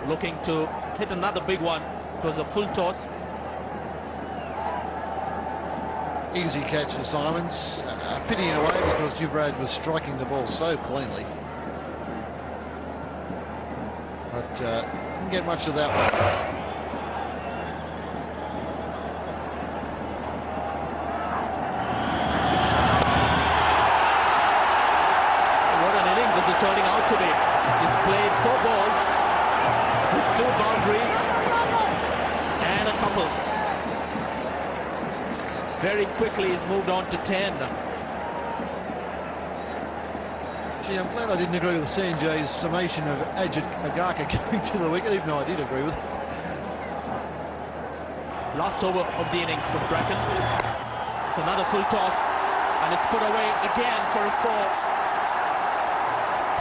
looking to hit another big one. It was a full toss. Easy catch for Symonds. Pity in a way because Yuvraj was striking the ball so cleanly. But didn't get much of that one. What an inning this is turning out to be. He's played 4 balls with 2 boundaries and a couple. Very quickly he's moved on to 10. Gee, I'm glad I didn't agree with Sanjay's summation of Ajit Agarkar coming to the wicket, even though I did agree with it. Last over of the innings from Bracken. It's another full toss, and it's put away again for a 4.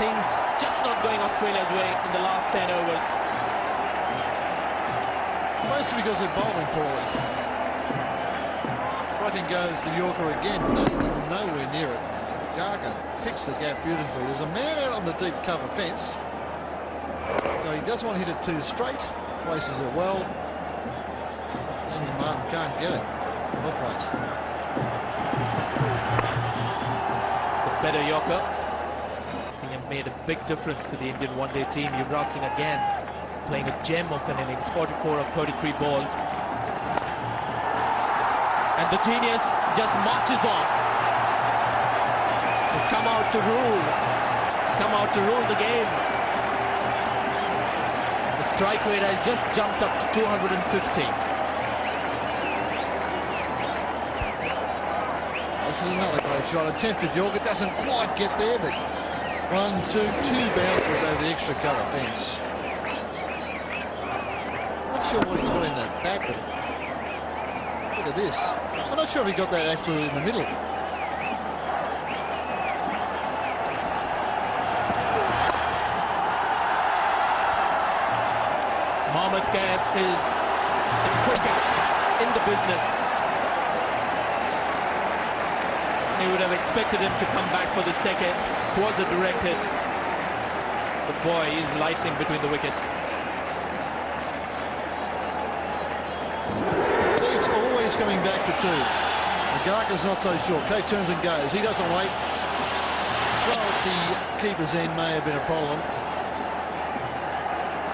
Things just not going Australia's way in the last 10 overs. Mostly because they're bowling poorly. Bracken goes the Yorker again, but that is nowhere near it. Agarkar picks the gap beautifully. There's a man out on the deep cover fence, so he doesn't want to hit it too straight. Places it well. Andy Martin can't get it. Well placed. The better Yorker. Singh made a big difference to the Indian one-day team. Yuvraj Singh again playing a gem of an innings. 44 of 33 balls. And the genius just marches on. He's come out to rule. He's come out to rule the game. The strike rate has just jumped up to 250. This is another great shot. Attempted Yorker, doesn't quite get there, but 1, 2 bounces over the extra cover fence. Not sure what he's got in that back, but look at this. I'm not sure if he got that actually in the middle. Mohammad Kaif is the quickest in the business. You would have expected him to come back for the second. It was a direct hit. But boy, he's lightning between the wickets. He's always coming back for 2. Agarkar's not so sure. Kaif turns and goes. He doesn't wait. Throw at the keeper's end may have been a problem.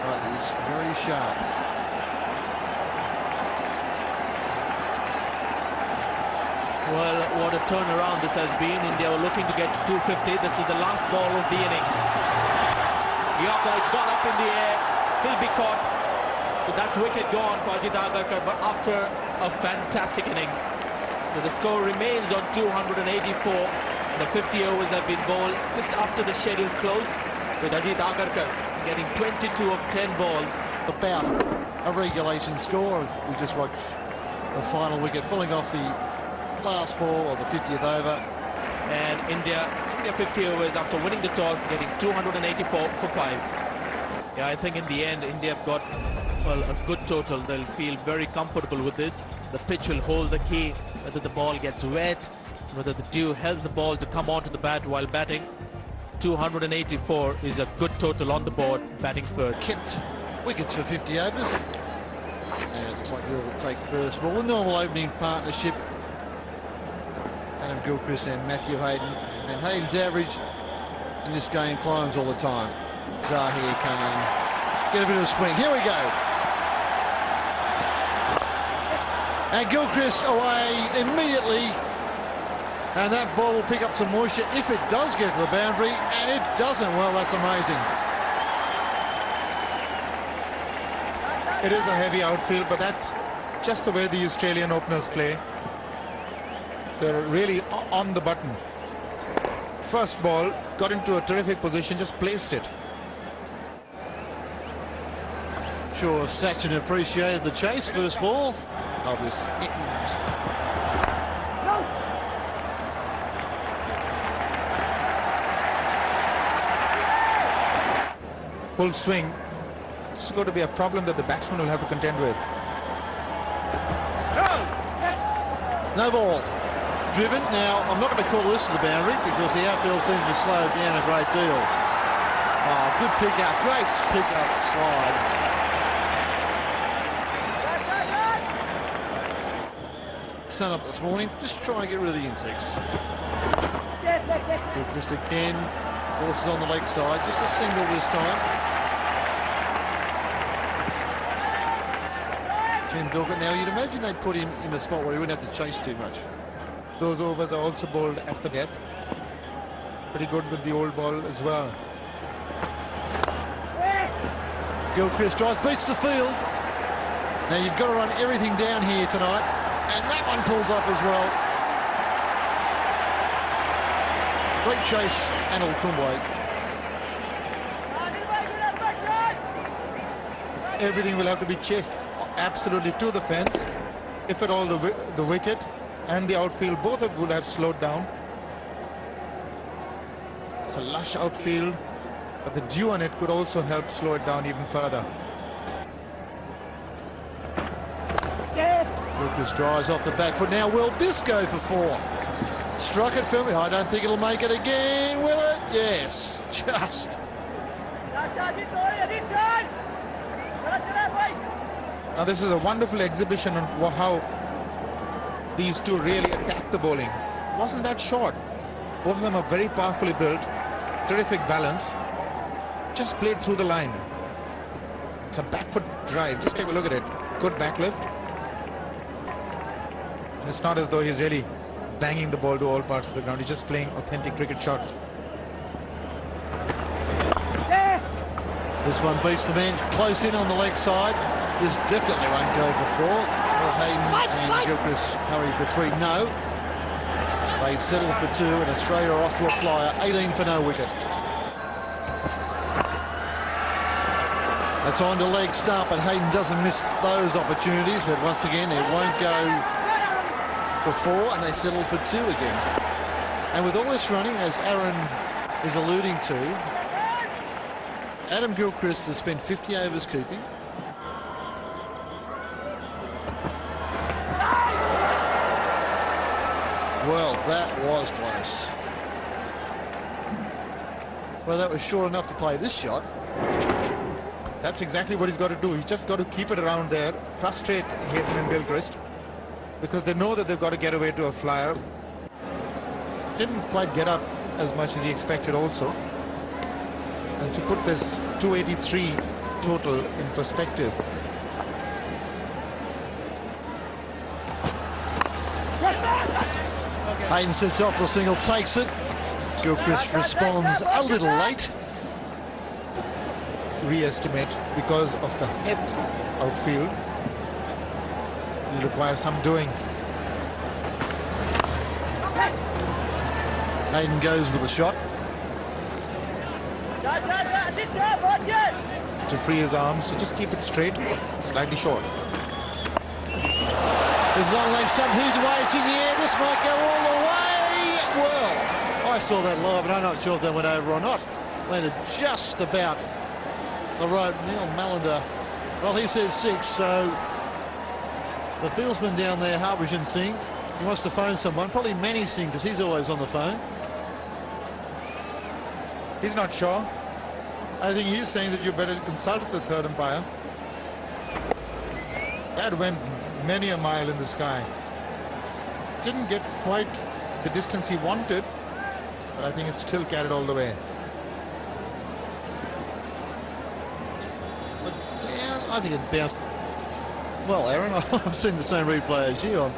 But he's very sharp. Well, what a turnaround this has been. India were looking to get to 250. This is the last ball of the innings. Yorker, it's gone up in the air. He'll be caught. So that's wicket gone for Ajit Agarkar, but after a fantastic innings. So the score remains on 284. The 50 overs have been bowled just after the schedule close, with Ajit Agarkar getting 22 of 10 balls. About a regulation score. We just watched the final wicket falling off the last ball of the 50th over. And India 50 overs after winning the toss, getting 284 for 5. Yeah, I think in the end India have got, well, a good total. They'll feel very comfortable with this. The pitch will hold the key, whether the ball gets wet, whether the dew helps the ball to come onto the bat while batting. 284 is a good total on the board, batting third. Kept wickets for 50 overs. And it looks like we'll take first ball. The normal opening partnership. Adam Gilchrist and Matthew Hayden. And Hayden's average in this game climbs all the time. Zahir coming. Get a bit of a swing. Here we go. And Gilchrist away immediately. And that ball will pick up some moisture if it does get to the boundary. And it doesn't. Well, that's amazing. It is a heavy outfield, but that's just the way the Australian openers play. They're really on the button. First ball, got into a terrific position, just placed it. Sure, Sachin appreciated the chase. First ball of this. Full swing. It's going to be a problem that the batsman will have to contend with. No ball. Driven. Now, I'm not going to call this to the boundary because the outfield seems to slow it down a great deal. Oh, good pick up. Great pick up slide. Sun up this morning. Just trying to get rid of the insects. Just again. Horses on the leg side. Just a single this time. Tendulkar. Now, you'd imagine they'd put him in a spot where he wouldn't have to chase too much. Those overs are also bowled at the depth. Pretty good with the old ball as well. Gilchrist tries, beats the field. Now you've got to run everything down here tonight. And that one pulls up as well. Great chase, Anil Kumble. Everything will have to be chased absolutely to the fence. If at all the wicket and the outfield both would have slowed down. It's a lush outfield, but the dew on it could also help slow it down even further. Lucas drives off the back foot. Now will this go for 4? Struck it firmly. I don't think it'll make it again, will it? Yes, just. Now this is a wonderful exhibition on how these two really attack the bowling. Wasn't that short? Both of them are very powerfully built. Terrific balance. Just played through the line. It's a back foot drive. Just take a look at it. Good back lift. And it's not as though he's really banging the ball to all parts of the ground. He's just playing authentic cricket shots. This one beats the man close in on the leg side. This definitely won't go for 4. Well, Hayden and Gilchrist hurry for 3. No. They settle for 2 and Australia are off to a flyer. 18 for no wicket. That's on to leg stump, and Hayden doesn't miss those opportunities, but once again it won't go for 4 and they settle for 2 again. And with all this running, as Aaron is alluding to, Adam Gilchrist has spent 50 overs keeping. Well, that was close. Well, that was short enough to play this shot. That's exactly what he's got to do. He's just got to keep it around there, frustrate Hayden and Gilchrist, because they know that they've got to get away to a flyer. Didn't quite get up as much as he expected also. And to put this 283 total in perspective. Hayden sets off the single, takes it. Gilchrist responds a little late. Re-estimate because of the heavy outfield. Will require some doing. Hayden goes with a shot. To free his arms, so just keep it straight, slightly short. There's long leg, some huge weight in the air. This might go all the way. Well, I saw that live, and I'm not sure if they went over or not. Landed just about the rope. Neil Malander, well, he says 6, so the fieldsman down there, Harbhajan Singh, he wants to phone someone, probably Manny Singh, because he's always on the phone. He's not sure. I think he's saying that you better consult the third umpire. That went many a mile in the sky. Didn't get quite the distance he wanted, but I think it still carried all the way. But yeah, I think it bounced. Well, Aaron, I've seen the same replay as you.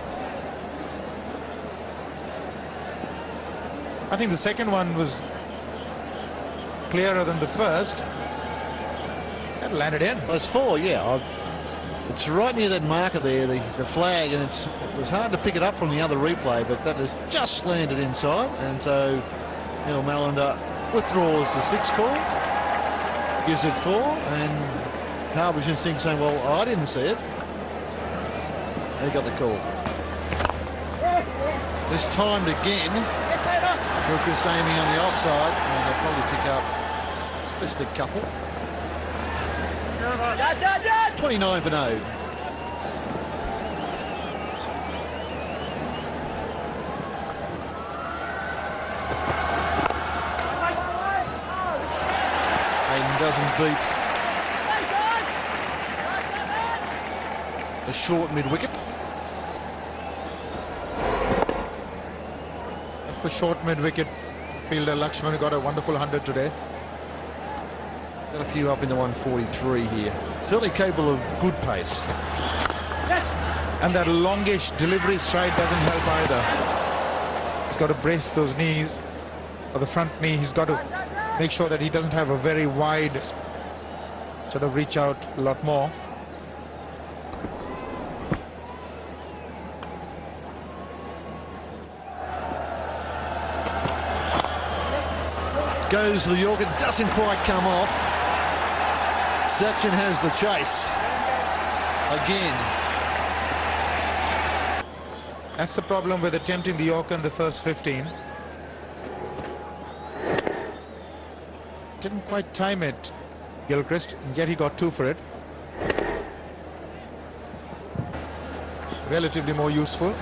I think the second one was clearer than the first. That landed in. Well, it's 4, yeah. It's right near that marker there, the flag, and it was hard to pick it up from the other replay, but that has just landed inside, and so Neil Malander withdraws the 6 call, gives it 4, and Harbhajan Singh saying, well, I didn't see it. He got the call. This timed again. Gilchrist aiming on the offside, and they'll probably pick up just a couple. 29 for no. Hayden doesn't beat the short mid-wicket. That's the short mid-wicket. Fielder Lakshman got a wonderful 100 today. Got a few up in the 143 here. Certainly capable of good pace. And that longish delivery stride doesn't help either. He's got to brace those knees, or the front knee. He's got to make sure that he doesn't have a very wide sort of reach out a lot more. Goes the Yorker, doesn't quite come off. Sachin has the chase again. That's the problem with attempting the Yorker in the first 15. Didn't quite time it, Gilchrist, and yet he got 2 for it. Relatively more useful.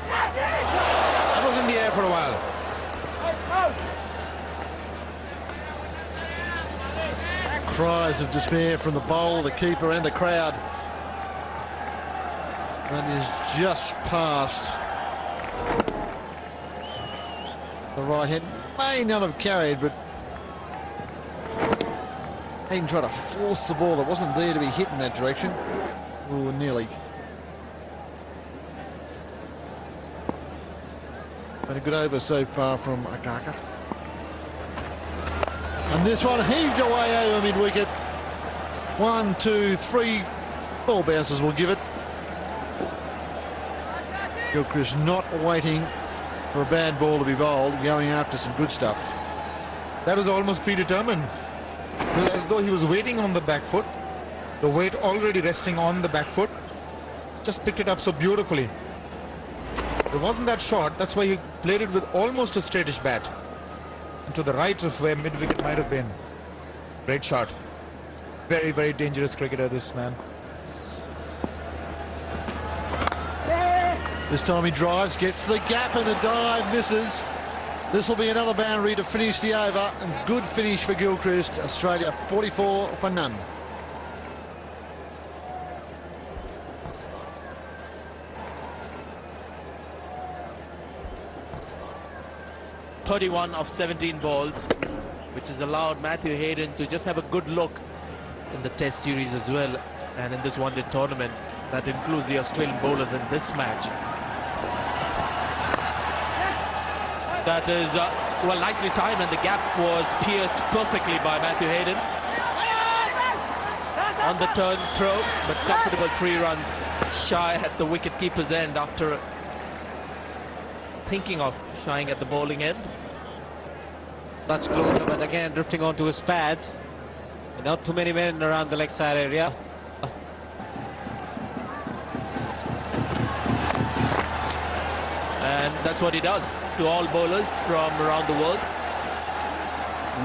That was in the air for a while. Cries of despair from the bowler, the keeper and the crowd. That is just past the right hand. May not have carried, but Hayden tried to force the ball that wasn't there to be hit in that direction. Ooh, nearly. Been a good over so far from Akaka. And this one heaved away over mid-wicket. 1, 2, 3. 4 bounces will give it. Gilchrist not waiting for a bad ball to be bowled, going after some good stuff. That was almost predetermined. It was as though he was waiting on the back foot. The weight already resting on the back foot. Just picked it up so beautifully. It wasn't that short. That's why he played it with almost a straightish bat. To the right of where mid-wicket might have been. Great shot. Very, very dangerous cricketer, this man. This time he drives, gets the gap and a dive, misses. This will be another boundary to finish the over, and good finish for Gilchrist. Australia 44 for none. .31 of 17 balls, which has allowed Matthew Hayden to just have a good look in the Test series as well, and in this one-day tournament that includes the Australian bowlers in this match. That is well, nicely timed, and the gap was pierced perfectly by Matthew Hayden on the turn throw, but comfortable 3 runs shy at the wicket-keeper's end after thinking of shying at the bowling end. Much closer, but again drifting onto his pads. Not too many men around the leg side area. And that's what he does to all bowlers from around the world.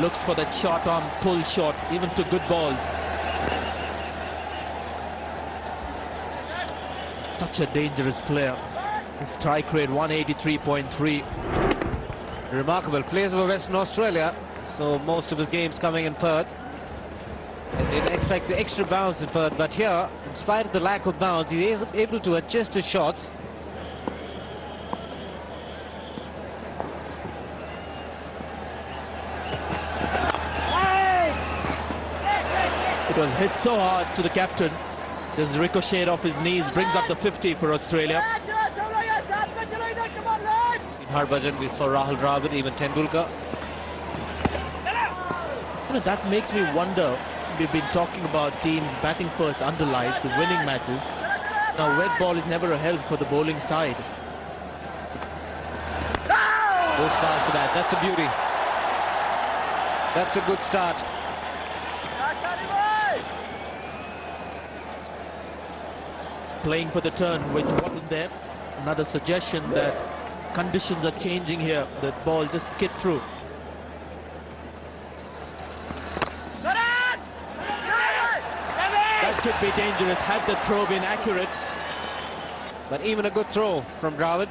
Looks for that short arm pull shot, even to good balls. Such a dangerous player. His strike rate 183.3. Remarkable. Plays over Western Australia, so most of his games coming in Perth. And didn't expect the extra bounce in Perth, but here, in spite of the lack of bounce, he is able to adjust his shots. It was hit so hard to the captain. This ricochet off his knees brings up the 50 for Australia. In Harbhajan, we saw Rahul Dravid, even Tendulkar. That makes me wonder. We've been talking about teams batting first under lights, winning matches. Now, wet ball is never a help for the bowling side. Goes past the bat. That's a beauty. That's a good start. Playing for the turn, which wasn't there. Another suggestion that conditions are changing here. That ball just skid through. That could be dangerous had the throw been accurate. But even a good throw from Dravid.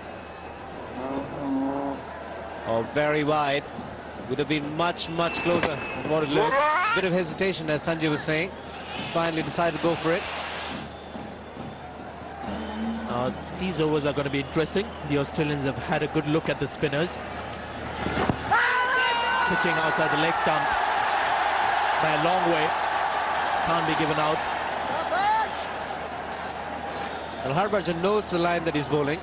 Oh, very wide. Would have been much, much closer than what it looks. Bit of hesitation, as Sanjay was saying. Finally decided to go for it. These overs are going to be interesting. The Australians have had a good look at the spinners. Pitching outside the leg stump by a long way. Can't be given out. Well, Harbhajan knows the line that he's bowling.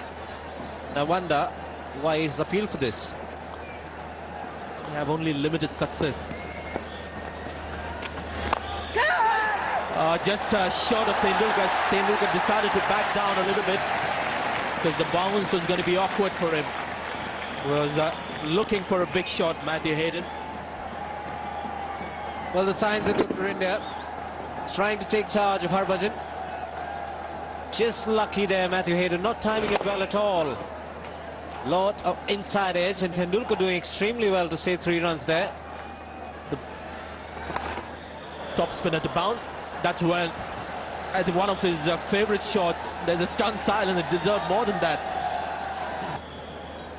And I wonder why he's appealed for this. They have only limited success. Just short of Tendulkar. Tendulkar decided to back down a little bit because the bounce was going to be awkward for him. Was looking for a big shot, Matthew Hayden. Well, the signs are good for India. He's trying to take charge of Harbhajan. Just lucky there, Matthew Hayden, not timing it well at all. Lot of inside edge, and Tendulkar doing extremely well to save 3 runs there. The top spinner to bounce. That's when I think one of his favorite shots. There's a stunned silence. It deserved more than that.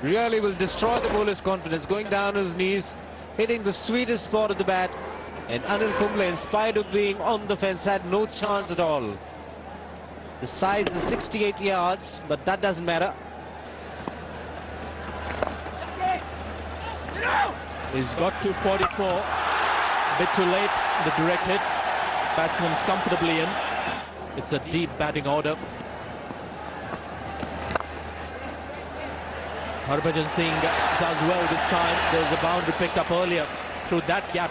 Really will destroy the bowler's confidence, going down on his knees, hitting the sweetest spot of the bat. And Anil Kumble, in spite of being on the fence, had no chance at all. The size is 68 yards, but that doesn't matter. He's got to 44. A bit too late. The direct hit. Batsman comfortably in. It's a deep batting order. Harbhajan Singh does well this time. There's a boundary picked up earlier through that gap.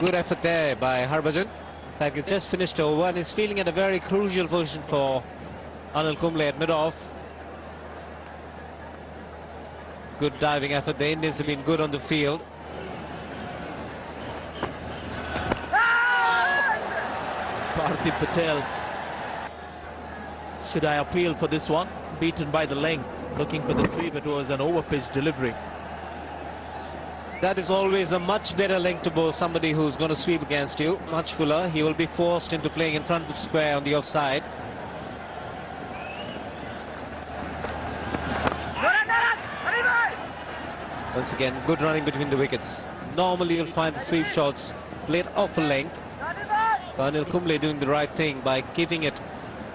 Good effort there by Harbhajan. In fact, he just finished over and is feeling at a very crucial position for Anil Kumble at mid-off. Good diving effort. The Indians have been good on the field. Parthiv Patel. Should I appeal for this one? Beaten by the length. Looking for the sweep. It was an over-pitch delivery. That is always a much better length to bowl somebody who's going to sweep against you. Much fuller. He will be forced into playing in front of the square on the offside. Once again, good running between the wickets. Normally you'll find the sweep shots played off a length. So Anil Kumble doing the right thing by keeping it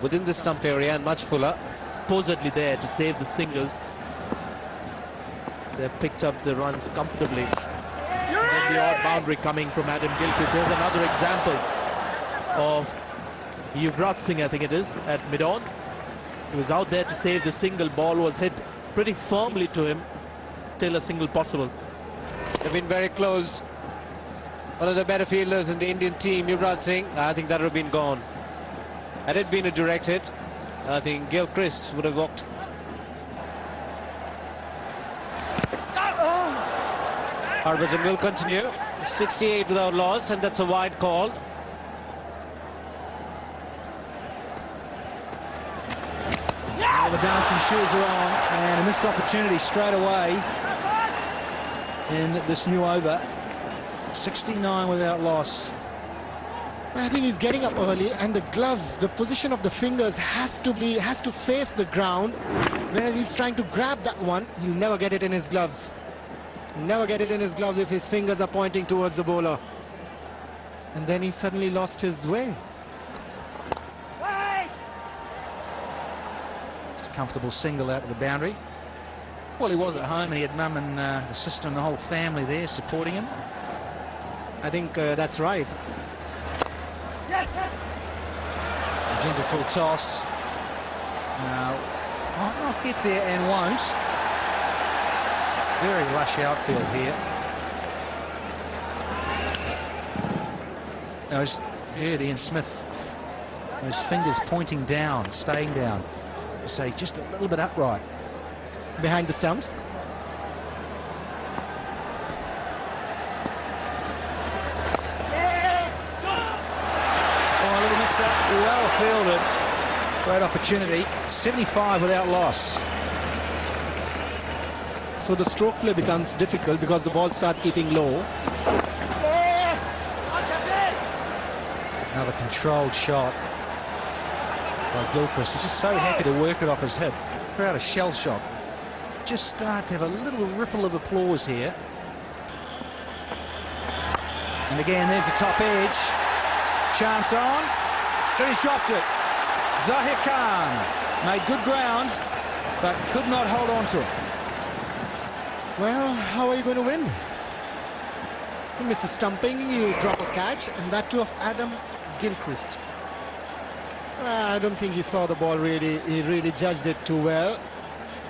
within the stump area and much fuller. Supposedly there to save the singles. They've picked up the runs comfortably. And then the odd boundary coming from Adam Gilchrist. Here's another example of Yuvraj Singh, I think it is, at mid-on. He was out there to save the single. Ball was hit pretty firmly to him. Still a single possible. They've been very close. One of the better fielders in the Indian team, Yuvraj Singh. I think that would have been gone. Had it been a direct hit, I think Gilchrist would have walked. Harbhajan will continue. 68 without loss, and that's a wide call. All the dancing shoes are on, and a missed opportunity straight away in this new over. 69 without loss. I think he's getting up early, and the gloves, the position of the fingers has to face the ground. Whereas he's trying to grab that one, he'll never get it in his gloves. Never get it in his gloves if his fingers are pointing towards the bowler. And then he suddenly lost his way. Just a comfortable single out of the boundary. Well, he was at home, and he had mum and the sister and the whole family there supporting him. I think that's right. Gentle full toss. Now, might not get there and won't. Very lush outfield here. Now, as you heard Ian Smith, those fingers pointing down, staying down. Say just a little bit upright. Behind the stumps. Oh, a little mix-up. Well fielded. Great opportunity. 75 without loss. So the stroke play becomes difficult because the ball starts keeping low. Another controlled shot by Gilchrist. He's just so happy to work it off his hip. Crowd a shell shock. Just start to have a little ripple of applause here. And again, there's the top edge. Chance on. But he's dropped it. Zahir Khan made good ground, but could not hold on to it. Well, how are you going to win? You miss a stumping, you drop a catch, and that too of Adam Gilchrist. I don't think he saw the ball really. He really judged it too well.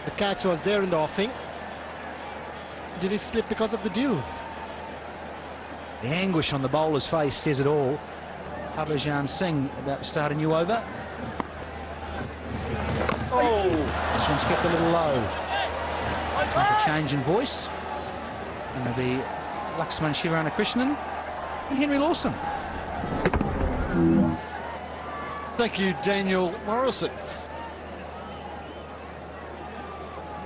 The catch was there in the offing. Did he slip because of the dew? The anguish on the bowler's face says it all. Harbhajan Singh about to start a new over. Oh, this one's kept a little low. Time for change in voice. And it'll be Laxman Shivaranakrishnan and Henry Lawson. Thank you, Daniel Morrison.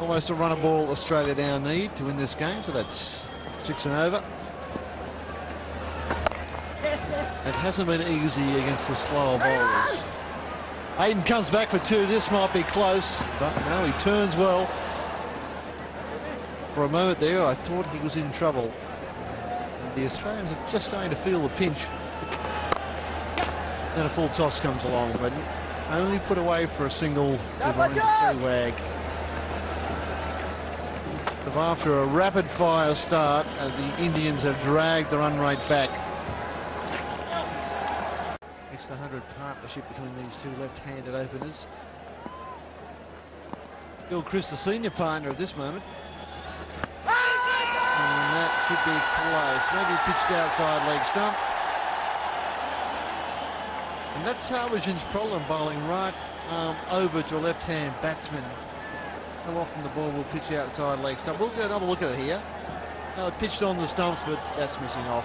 Almost a run of ball Australia now need to win this game, so that's 6 and over. It hasn't been easy against the slower bowlers. Hayden comes back for 2. This might be close, but no, he turns well. For a moment there, I thought he was in trouble. And the Australians are just starting to feel the pinch. Then a full toss comes along, but only put away for a single to Sehwag. After a rapid-fire start, the Indians have dragged the run rate back. It's the 100 partnership between these two left-handed openers. Gilchrist, the senior partner at this moment. And that should be close. Maybe pitched outside leg stump. And that's Harbhajan's problem, bowling right over to a left-hand batsman. How often the ball will pitch outside leg stump. We'll get another look at it here. It pitched on the stumps, but that's missing off.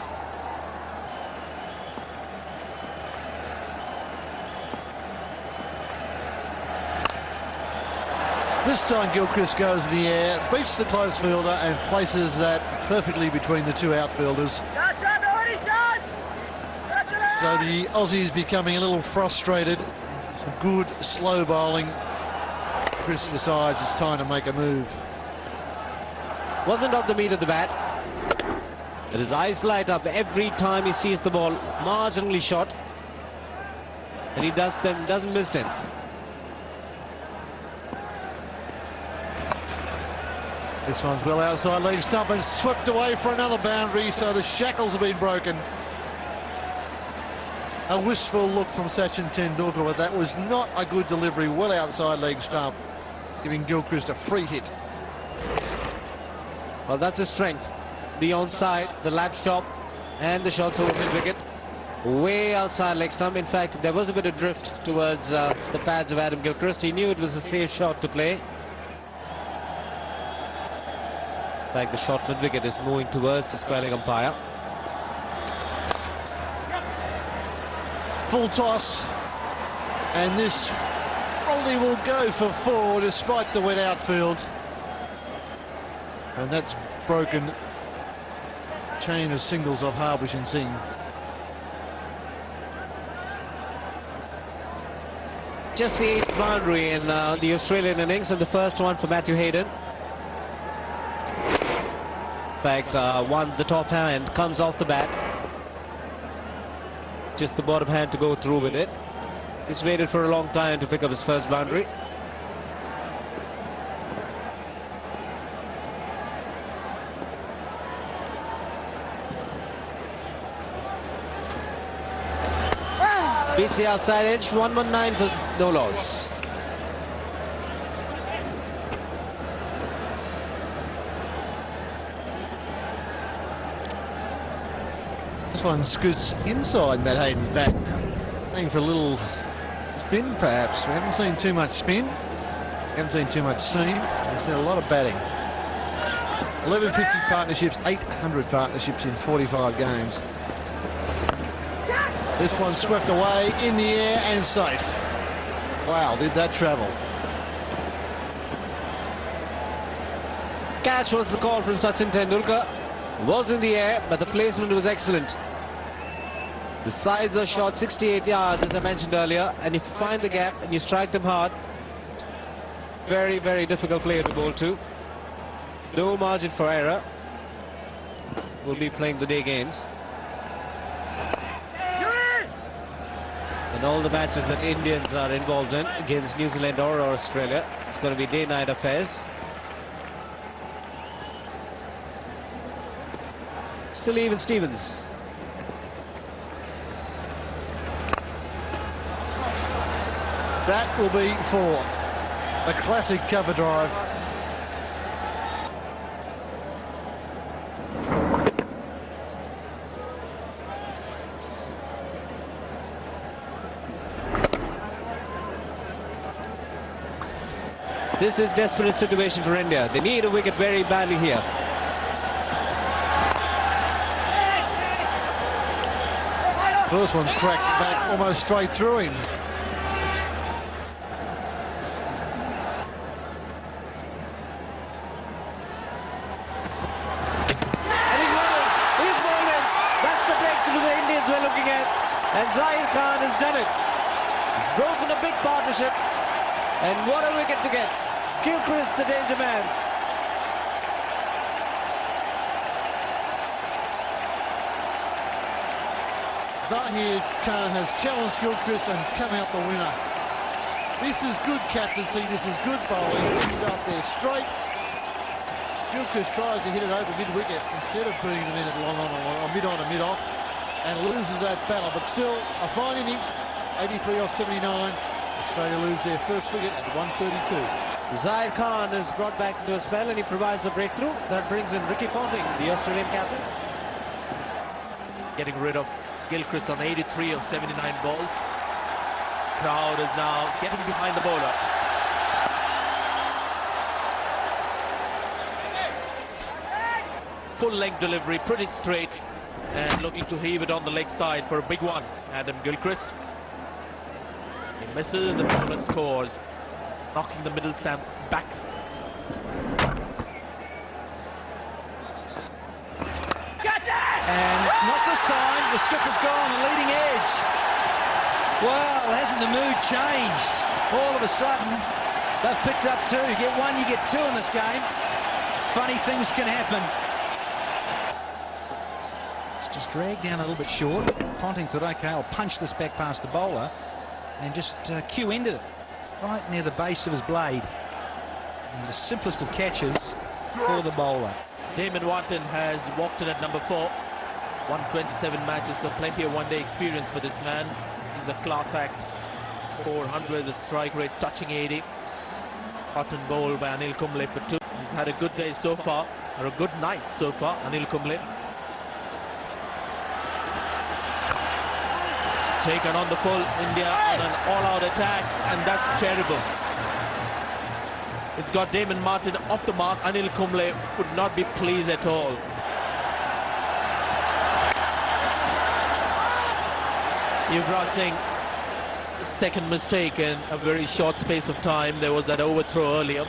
This time Gilchrist goes in the air, beats the close fielder and places that perfectly between the two outfielders. So the Aussies becoming a little frustrated. Some good slow bowling. Chris decides it's time to make a move. Wasn't off the meat of the bat. But his eyes light up every time he sees the ball marginally short. And he doesn't miss them. This one's well outside leg stump and swept away for another boundary, so the shackles have been broken. A wistful look from Sachin Tendulkar, but that was not a good delivery, well outside leg stump, giving Gilchrist a free hit. Well, that's his strength. The onside, the lap stop, and the shots over mid-wicket. way outside leg stump. In fact, there was a bit of drift towards the pads of Adam Gilchrist. He knew it was a safe shot to play. In fact, the short mid-wicket is moving towards the squaring umpire. Full toss, and this probably will go for 4 despite the wet outfield, and that's broken chain of singles of Harbhajan Singh. Just the 8th boundary in the Australian innings, and the first one for Matthew Hayden. In fact, the top hand comes off the bat. Just the bottom hand to go through with it. He's waited for a long time to pick up his first boundary. Beats the outside edge, 119 for no loss. This one scoots inside Matt Hayden's back, looking for a little spin perhaps. We haven't seen too much spin, haven't seen too much seam, we've seen a lot of batting. 1150 partnerships, 800 partnerships in 45 games. This one swept away in the air and safe. Wow, did that travel. Catch was the call from Sachin Tendulkar. Was in the air, but the placement was excellent. The sides are short 68 yards, as I mentioned earlier, and if you find the gap and you strike them hard, very, very difficult player to bowl to. No margin for error. We'll be playing the day games. And all the matches that Indians are involved in against New Zealand or Australia, it's going to be day-night affairs. Still even Stevens. That will be 4. A classic cover drive. This is desperate situation for India. They need a wicket very badly here. First one's cracked back almost straight through him. And he's won it. He's bowled it. That's the breakthrough the Indians were looking at. And Zahir Khan has done it. He's broken a big partnership. And what a wicket to get. Gilchrist, the danger man. Zahir Khan has challenged Gilchrist and come out the winner. This is good captaincy, this is good bowling. Puts it up there straight. Gilchrist tries to hit it over mid-wicket instead of putting them in at long on or mid-on and mid-off, and loses that battle. But still, a fine innings, 83 off 79. Australia lose their first wicket at 132. Zahir Khan is brought back into a spell and he provides the breakthrough. That brings in Ricky Ponting, the Australian captain. Getting rid of Gilchrist on 83 of 79 balls. Crowd is now getting behind the bowler. Full length delivery, pretty straight, and looking to heave it on the leg side for a big one. Adam Gilchrist. He misses, the bowler scores, knocking the middle stamp back. And not this time, the skipper's gone, the leading edge. Well, hasn't the mood changed? All of a sudden, they've picked up 2. You get 1, you get 2 in this game. Funny things can happen. It's just dragged down a little bit short. Ponting thought, okay, I'll punch this back past the bowler, and just cue-ended it right near the base of his blade. And the simplest of catches for the bowler. Damon Watton has walked in at number 4. 127 matches, so plenty of one-day experience for this man. He's a class act. 400, the strike rate touching 80. Cotton bowl by Anil Kumble for 2. He's had a good day so far, or a good night so far, Anil Kumble. Taken on the full, India on an all-out attack, and that's terrible. It's got Damon Martin off the mark. Anil Kumble would not be pleased at all. Yuvraj Singh, second mistake in a very short space of time. There was that overthrow earlier.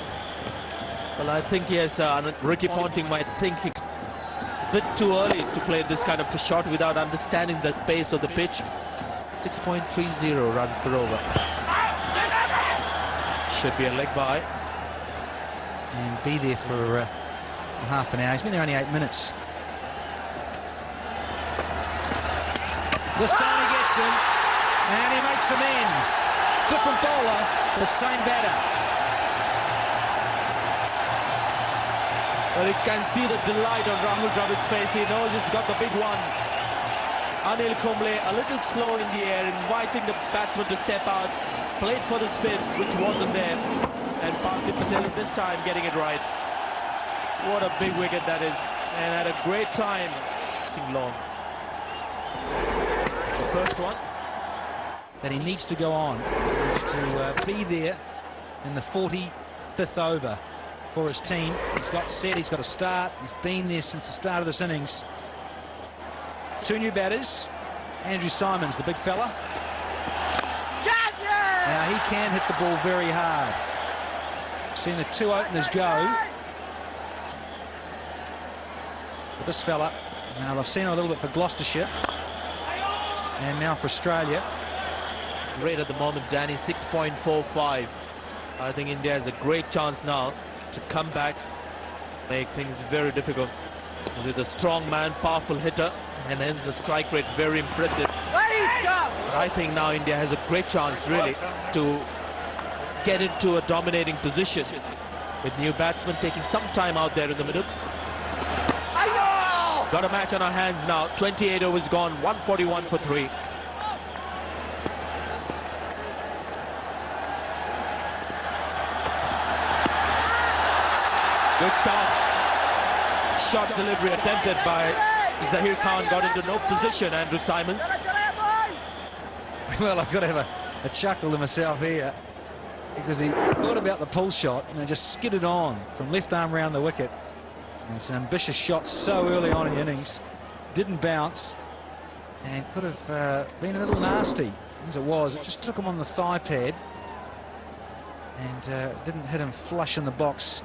Well, I think yes, Ricky Ponting might think it's a bit too early to play this kind of a shot without understanding the pace of the pitch. 6.30 runs per over. Should be a leg by. And be there for half an hour. He's been there only 8 minutes. This time he gets him, and he makes amends. Different bowler, but same batter. Well, you can see the delight on Rahul Dravid's face. He knows he's got the big one. Anil Kumble a little slow in the air, inviting the batsman to step out. Played for the spin, which wasn't there. And Parthiv Patel this time getting it right. What a big wicket that is. And had a great time. Long. The first one. That he needs to go on. He needs to be there in the 45th over for his team. He's got set, he's got to start. He's been there since the start of this innings. Two new batters. Andrew Symonds, the big fella. Now he can hit the ball very hard. Seen the two openers go. But this fella, now I've seen him a little bit for Gloucestershire. And now for Australia. Rate at the moment, Danny, 6.45. I think India has a great chance now to come back, make things very difficult. With a strong man, powerful hitter, and hence the strike rate very impressive. I think now India has a great chance really to get into a dominating position, with new batsmen taking some time out there in the middle. Got a match on our hands now. 28 overs gone, 141 for 3. Good start. Shot delivery attempted by Zahir Khan, got into no position. Andrew Symonds. Well, I've got to have a chuckle to myself here, because he thought about the pull shot and then just skidded on from left arm round the wicket. And it's an ambitious shot so early on in the innings. Didn't bounce and could have been a little nasty. As it was, it just took him on the thigh pad and didn't hit him flush in the box,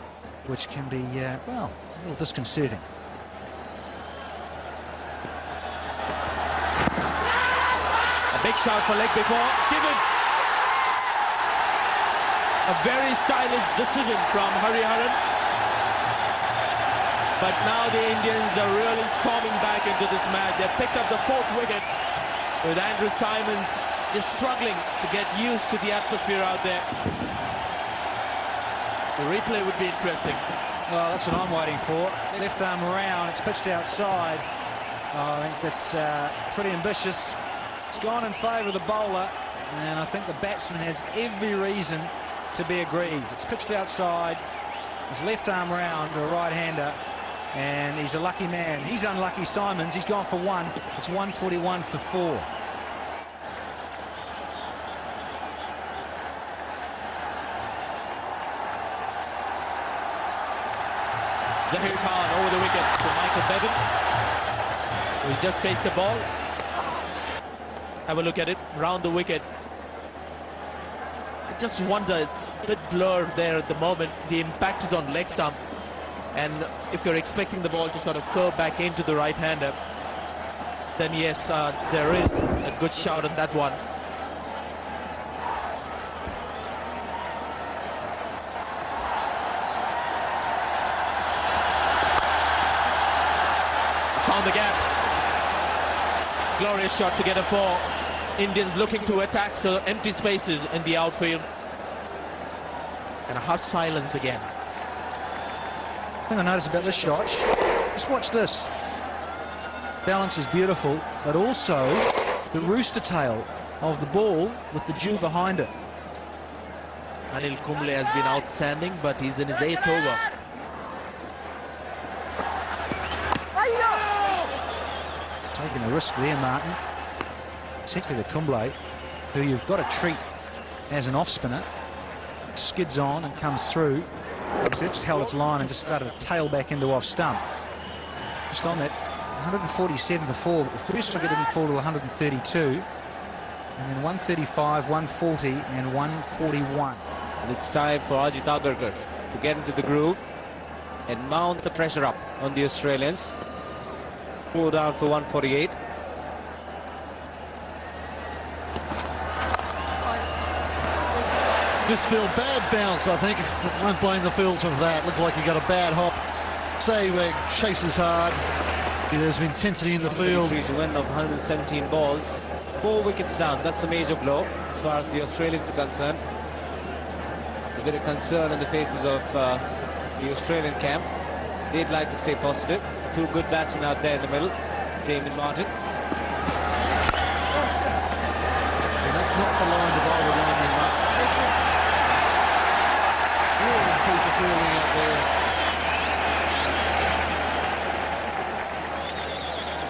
which can be, well, a little disconcerting. A big shot for leg before. Given. A very stylish decision from Hariharan. But now the Indians are really storming back into this match. They picked up the 4th wicket, with Andrew Symonds just struggling to get used to the atmosphere out there. The replay would be interesting. Well, that's what I'm waiting for. Left arm around, it's pitched outside. I think that's pretty ambitious. It's gone in favour of the bowler, and I think the batsman has every reason to be aggrieved. It's pitched outside, his left arm round to a right-hander, and he's a lucky man. He's unlucky, Symonds. He's gone for 1. It's 141 for 4. Zahir Khan over the wicket to Michael Bevan, who's just faced the ball. Have a look at it, round the wicket. I just wonder, it's a bit blurred there at the moment. The impact is on leg stump, and if you're expecting the ball to sort of curve back into the right-hander, then yes, there is a good shout on that one. Found the gap. Glorious shot to get a 4. Indians looking to attack, so empty spaces in the outfield. And a harsh silence again. The thing I noticed about this shot, just watch this. Balance is beautiful, but also the rooster tail of the ball with the dew behind it. Anil Kumble has been outstanding, but he's in his 8th over. Taking a risk there, Martin. particularly the Kumble, who you've got to treat as an off spinner. Skids on and comes through. It's just held its line and just started to tail back into off stump. Just on that, 147 for 4. But the first wicket didn't fall to 132. And then 135, 140 and 141. And it's time for Ajit Agarkar to get into the groove and mount the pressure up on the Australians. 4 down for 148. Misfield, bad bounce, I think. Won't blame the fields for that. Looked like he got a bad hop. Seiweg chases hard. There's intensity in the field. To win of 117 balls. 4 wickets down. That's a major blow as far as the Australians are concerned. A bit of concern in the faces of the Australian camp. They'd like to stay positive. 2 good batsmen out there in the middle. Damon Martin. And that's not the line to bowl with Damien Martin. Really piece of fielding out there.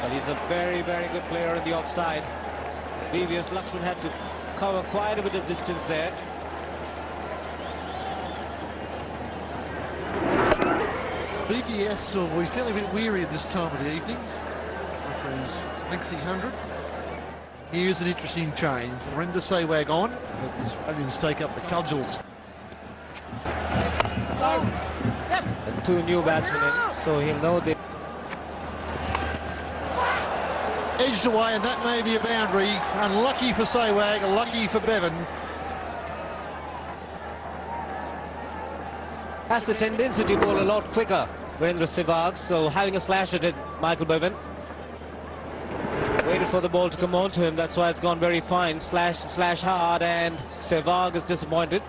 Well, he's a very, very good player in the offside. Previous Lakshman had to cover quite a bit of distance there. BVS will be feeling a bit weary at this time of the evening after his lengthy 100. Here's an interesting change. Virender Sehwag on, but the Australians take up the cudgels. And 2 new batsmen in, so he'll know they... Edged away, and that may be a boundary. Unlucky for Sehwag, lucky for Bevan. Has the tendency to bowl a lot quicker, Virender Sehwag, so having a slash at it, Michael Bevan. Waited for the ball to come on to him, that's why it's gone very fine. Slash hard, and Sehwag is disappointed.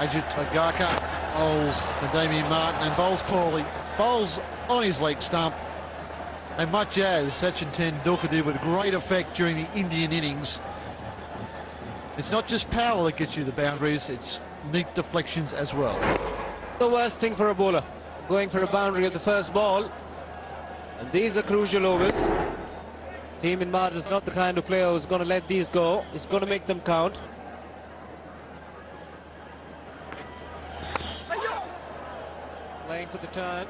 Ajit Agarkar bowls to Damien Martin and bowls poorly. Bowls on his leg stump. And much as Sachin Tendulkar did with great effect during the Indian innings, it's not just power that gets you the boundaries, it's neat deflections as well. The worst thing for a bowler, going for a boundary at the first ball. And these are crucial overs. Damien Martin is not the kind of player who's going to let these go. He's going to make them count. Playing for the turn.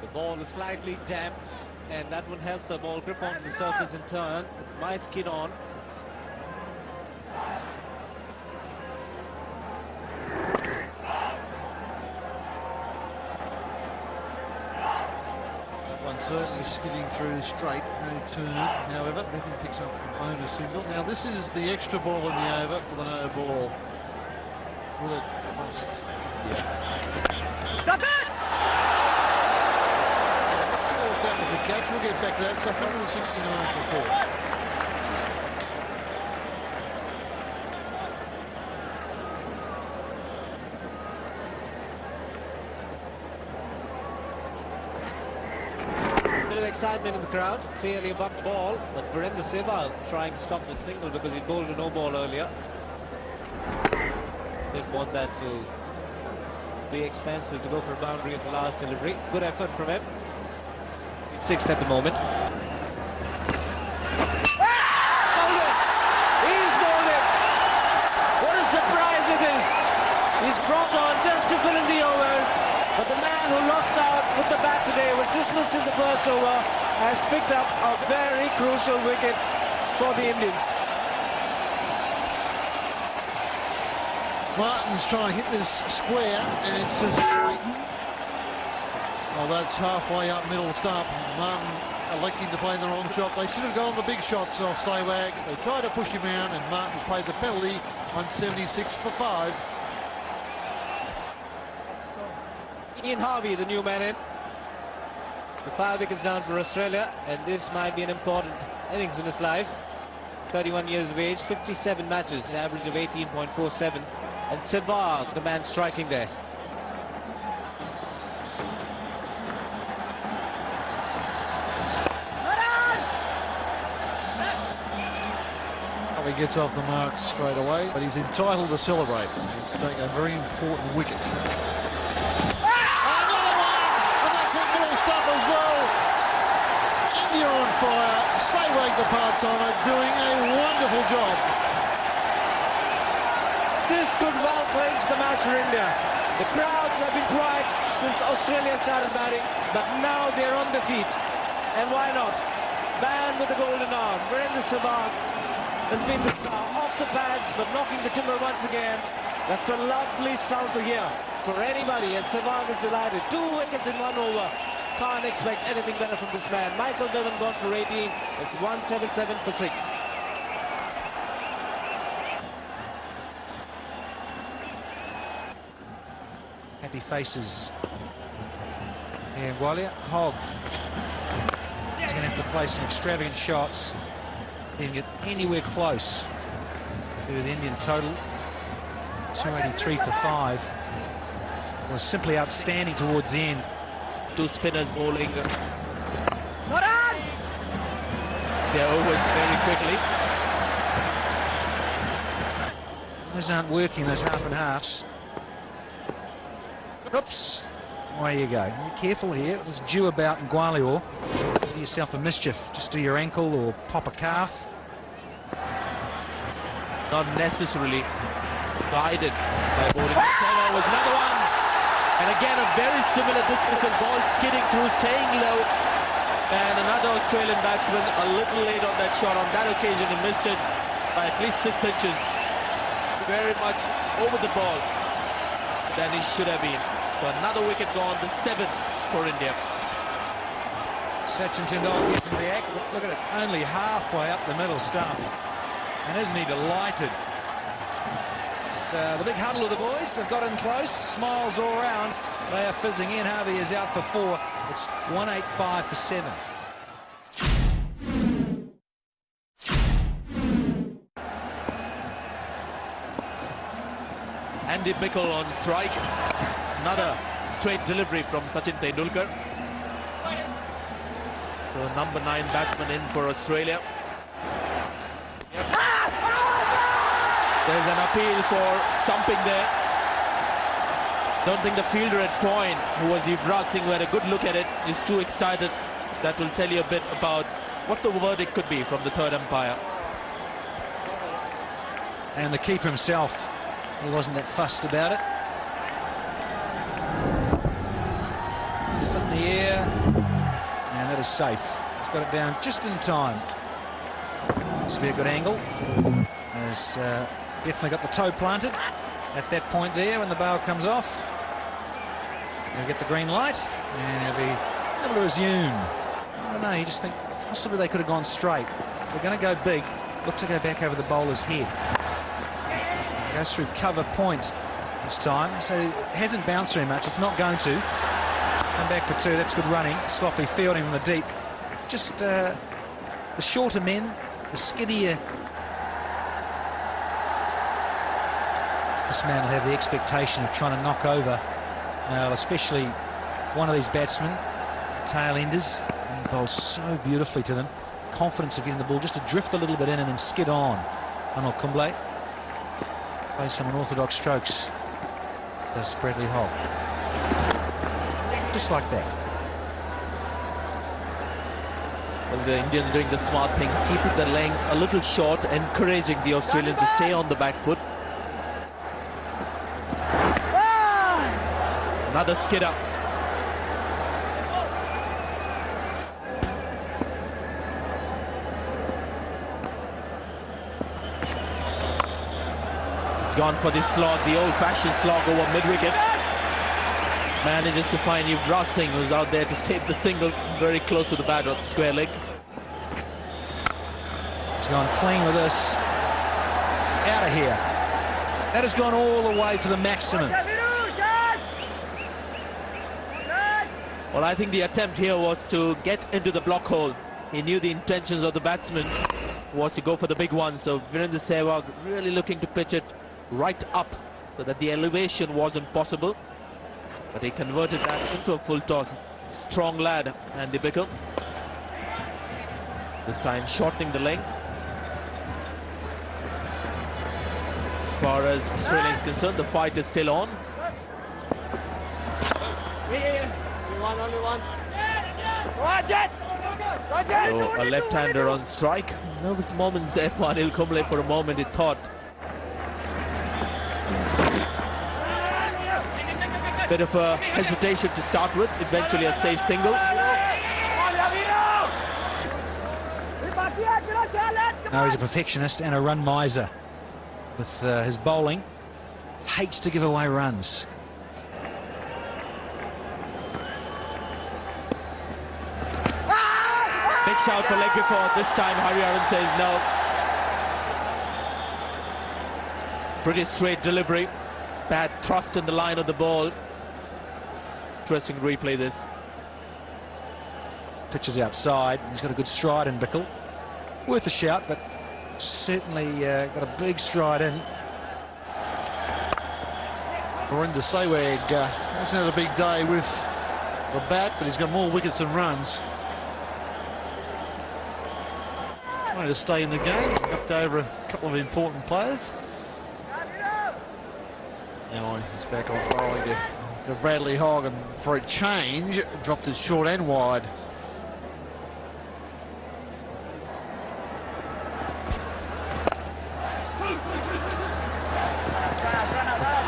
The ball is slightly damp, and that would help the ball grip onto the surface in turn. It might skid on. That one certainly skidding through straight, no turn. However, Bevan picks up an owner single. Now this is the extra ball in the over for the no ball. Will it cost? Yeah. Stop it! That was a catch. We'll get back to that. It's 169 for 4. Bit of excitement in the crowd. Clearly a bumped ball, but Virender Sehwag trying to stop the single because he bowled a no ball earlier. Didn't want that to be expensive to go for a boundary at the last delivery. Good effort from him. 6th at the moment. Bowled it! He's bowled it! What a surprise it is! He's brought on just to fill in the overs, but the man who lost out with the bat today was dismissed in the first over, has picked up a very crucial wicket for the Indians. Martin's trying to hit this square, and it's just straight. Oh, that's halfway up middle stump. Martin electing to play the wrong shot. They should have gone the big shots off Sehwag. They tried to push him around, and Martin's paid the penalty. 176 for 5. Ian Harvey, the new man in. The 5 wickets down for Australia, and this might be an important innings in his life. 31 years of age, 57 matches, an average of 18.47. And Sehwag, the man striking there. He gets off the mark straight away, but he's entitled to celebrate. He's taken a very important wicket. break the part-timer, doing a wonderful job. This could well change the match for India. The crowds have been quiet since Australia started batting, but now they're on their feet. And why not? Man with the golden arm, Virendra Sehwag has been the star, off the pads, but knocking the timber once again. That's a lovely sound to hear for anybody, and Sehwag is delighted. 2 wickets in 1 over. Can't expect anything better from this man. Michael Bevan gone for 18. It's 177 for 6. Happy faces. And Walia, Hogg. He's going to have to play some extravagant shots. Didn't get anywhere close to the Indian total. 283 for 5. Was simply outstanding towards the end. 2 spinners bowling. What on? They're over very quickly. Those aren't working, those half and halves. Oops. Away you go. Be careful here. There's dew about in Gwalior. Do yourself a mischief. Just do your ankle or pop a calf. Not necessarily guided by bowling. Sehwag was another one. And again, a very similar distance and ball skidding through, staying low. And another Australian batsman a little late on that shot. On that occasion, he missed it by at least 6 inches. Very much over the ball than he should have been. So another wicket gone, the 7th for India. Sachin Tendulkar gets into the act. Look at it, only halfway up the middle stump. And isn't he delighted? It's the big huddle of the boys. They've got in close, smiles all round. They are fizzing in. Harvey is out for 4. It's 185 for 7. Andy Bickle on strike. Another straight delivery from Sachin Tendulkar. So number 9 batsman in for Australia. There's an appeal for stumping there. Don't think the fielder at point, who was Yuvraj Singh, who had a good look at it, is too excited. That will tell you a bit about what the verdict could be from the 3rd umpire. And the keeper himself, he wasn't that fussed about it. Foot in the air, and that is safe. He's got it down just in time. This will be a good angle. Has definitely got the toe planted at that point there when the bail comes off. He'll get the green light, and he'll be able to resume. I don't know, you just think possibly they could have gone straight. If they're going to go big, look to go back over the bowler's head. Goes through cover point this time, so it hasn't bounced very much. It's not going to. Come back for 2, that's good running. Sloppy fielding from the deep. Just the shorter men, the skiddier. This man will have the expectation of trying to knock over, especially one of these batsmen, tail enders, and bowled so beautifully to them. Confidence of getting the ball just to drift a little bit in and then skid on. Anil Kumble plays some unorthodox strokes. Does Bradley Hogg. Just like that. Well, the Indians doing the smart thing, keeping the length a little short, encouraging the Australians to stay on the back foot. Another skid up. He's gone for the slog, the old-fashioned slog over mid-wicket. Manages to find Yuvraj Singh, who's out there to save the single, very close to the bat on square leg. He's gone clean with this. Out of here. That has gone all the way for the maximum. Well, I think the attempt here was to get into the block hole. He knew the intentions of the batsman was to go for the big one, so Virendra Sehwag really looking to pitch it right up so that the elevation wasn't possible. But he converted that into a full toss. Strong lad, Andy Bickle. This time shortening the length. As far as Australia is concerned, the fight is still on. Only one. So a left-hander on strike. Nervous moments there for Anil Kumble. For a moment he thought. Bit of a hesitation to start with. Eventually a safe single. No, he's a perfectionist and a run miser with his bowling. Hates to give away runs. Big shout for leg before. This time Hariharan says no. Pretty straight delivery. Bad thrust in the line of the ball. Interesting replay this. Pitch is outside. He's got a good stride in Bickle. Worth a shout, but certainly got a big stride in. Harinder Sehwag hasn't had a big day with the bat, but he's got more wickets than runs. Trying to stay in the game, knocked over a couple of important players. Now he's back on throwing to Bradley Hogg, and for a change, dropped it short and wide.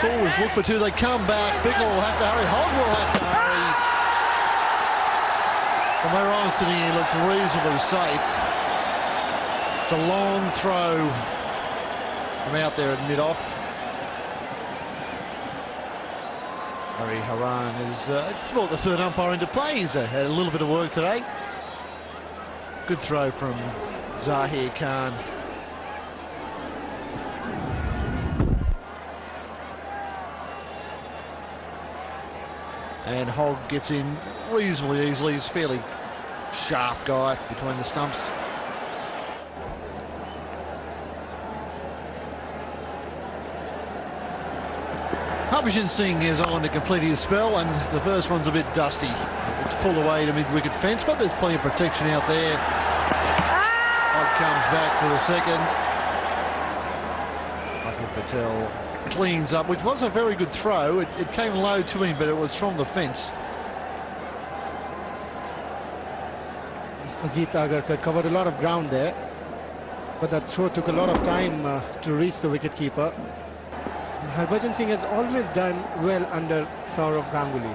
Always look for two, they come back. Bickle will have to hurry, Hogg will have to hurry. From where I'm sitting here, looks reasonably safe. It's a long throw from out there at mid-off. Hariharan has brought the third umpire into play. He's had a little bit of work today. Good throw from Zahir Khan. And Hogg gets in reasonably easily. He's a fairly sharp guy between the stumps. Harbhajan Singh is on to complete his spell, and the first one's a bit dusty. It's pulled away to mid-wicket fence, but there's plenty of protection out there. Hogg comes back for the second. Patil Patel cleans up, which was a very good throw. It came low to him, but it was from the fence. Ajit Agarkar covered a lot of ground there, but that throw took a lot of time to reach the wicketkeeper. Harbhajan Singh has always done well under Sourav Ganguly.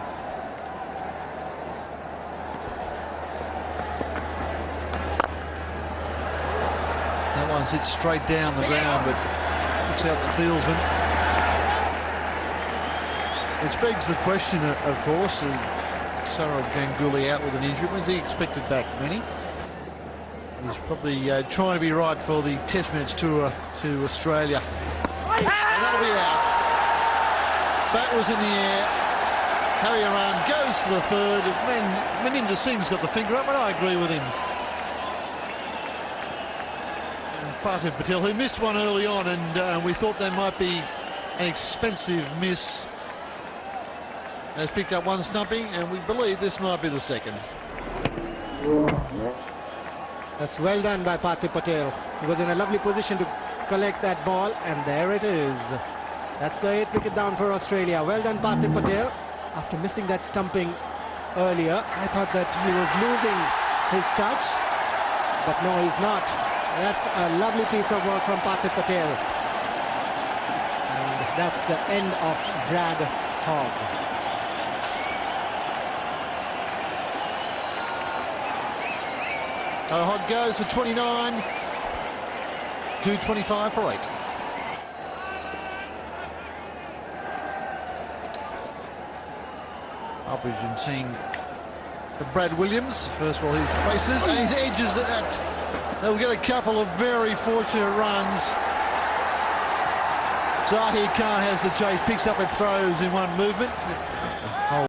That one's hit straight down the ground, but looks out the fieldsman. Which begs the question, of course, Sourav Ganguly out with an injury. When's he expected back, Manny? He's probably trying to be right for the Test match tour to Australia. And that'll be out. Bat was in the air. Hariharan goes for the third. Maninder Singh's got the finger up, but I agree with him. Patil Patel, who missed one early on, and we thought that might be an expensive miss, has picked up one stumping, and we believe this might be the second. That's well done by Patil Patel. He was in a lovely position to collect that ball, and there it is. That's the 8th wicket down for Australia. Well done, Patil Patel. After missing that stumping earlier, I thought that he was losing his touch, but no, he's not. That's a lovely piece of work from Patil Patel. And that's the end of Brad Hogg. Hogg goes for 29, 225 for 8. Harbhajan Singh to Brad Williams. First ball he faces, and his edges that. They'll get a couple of very fortunate runs. Zahir Khan has the chase, picks up and throws in one movement.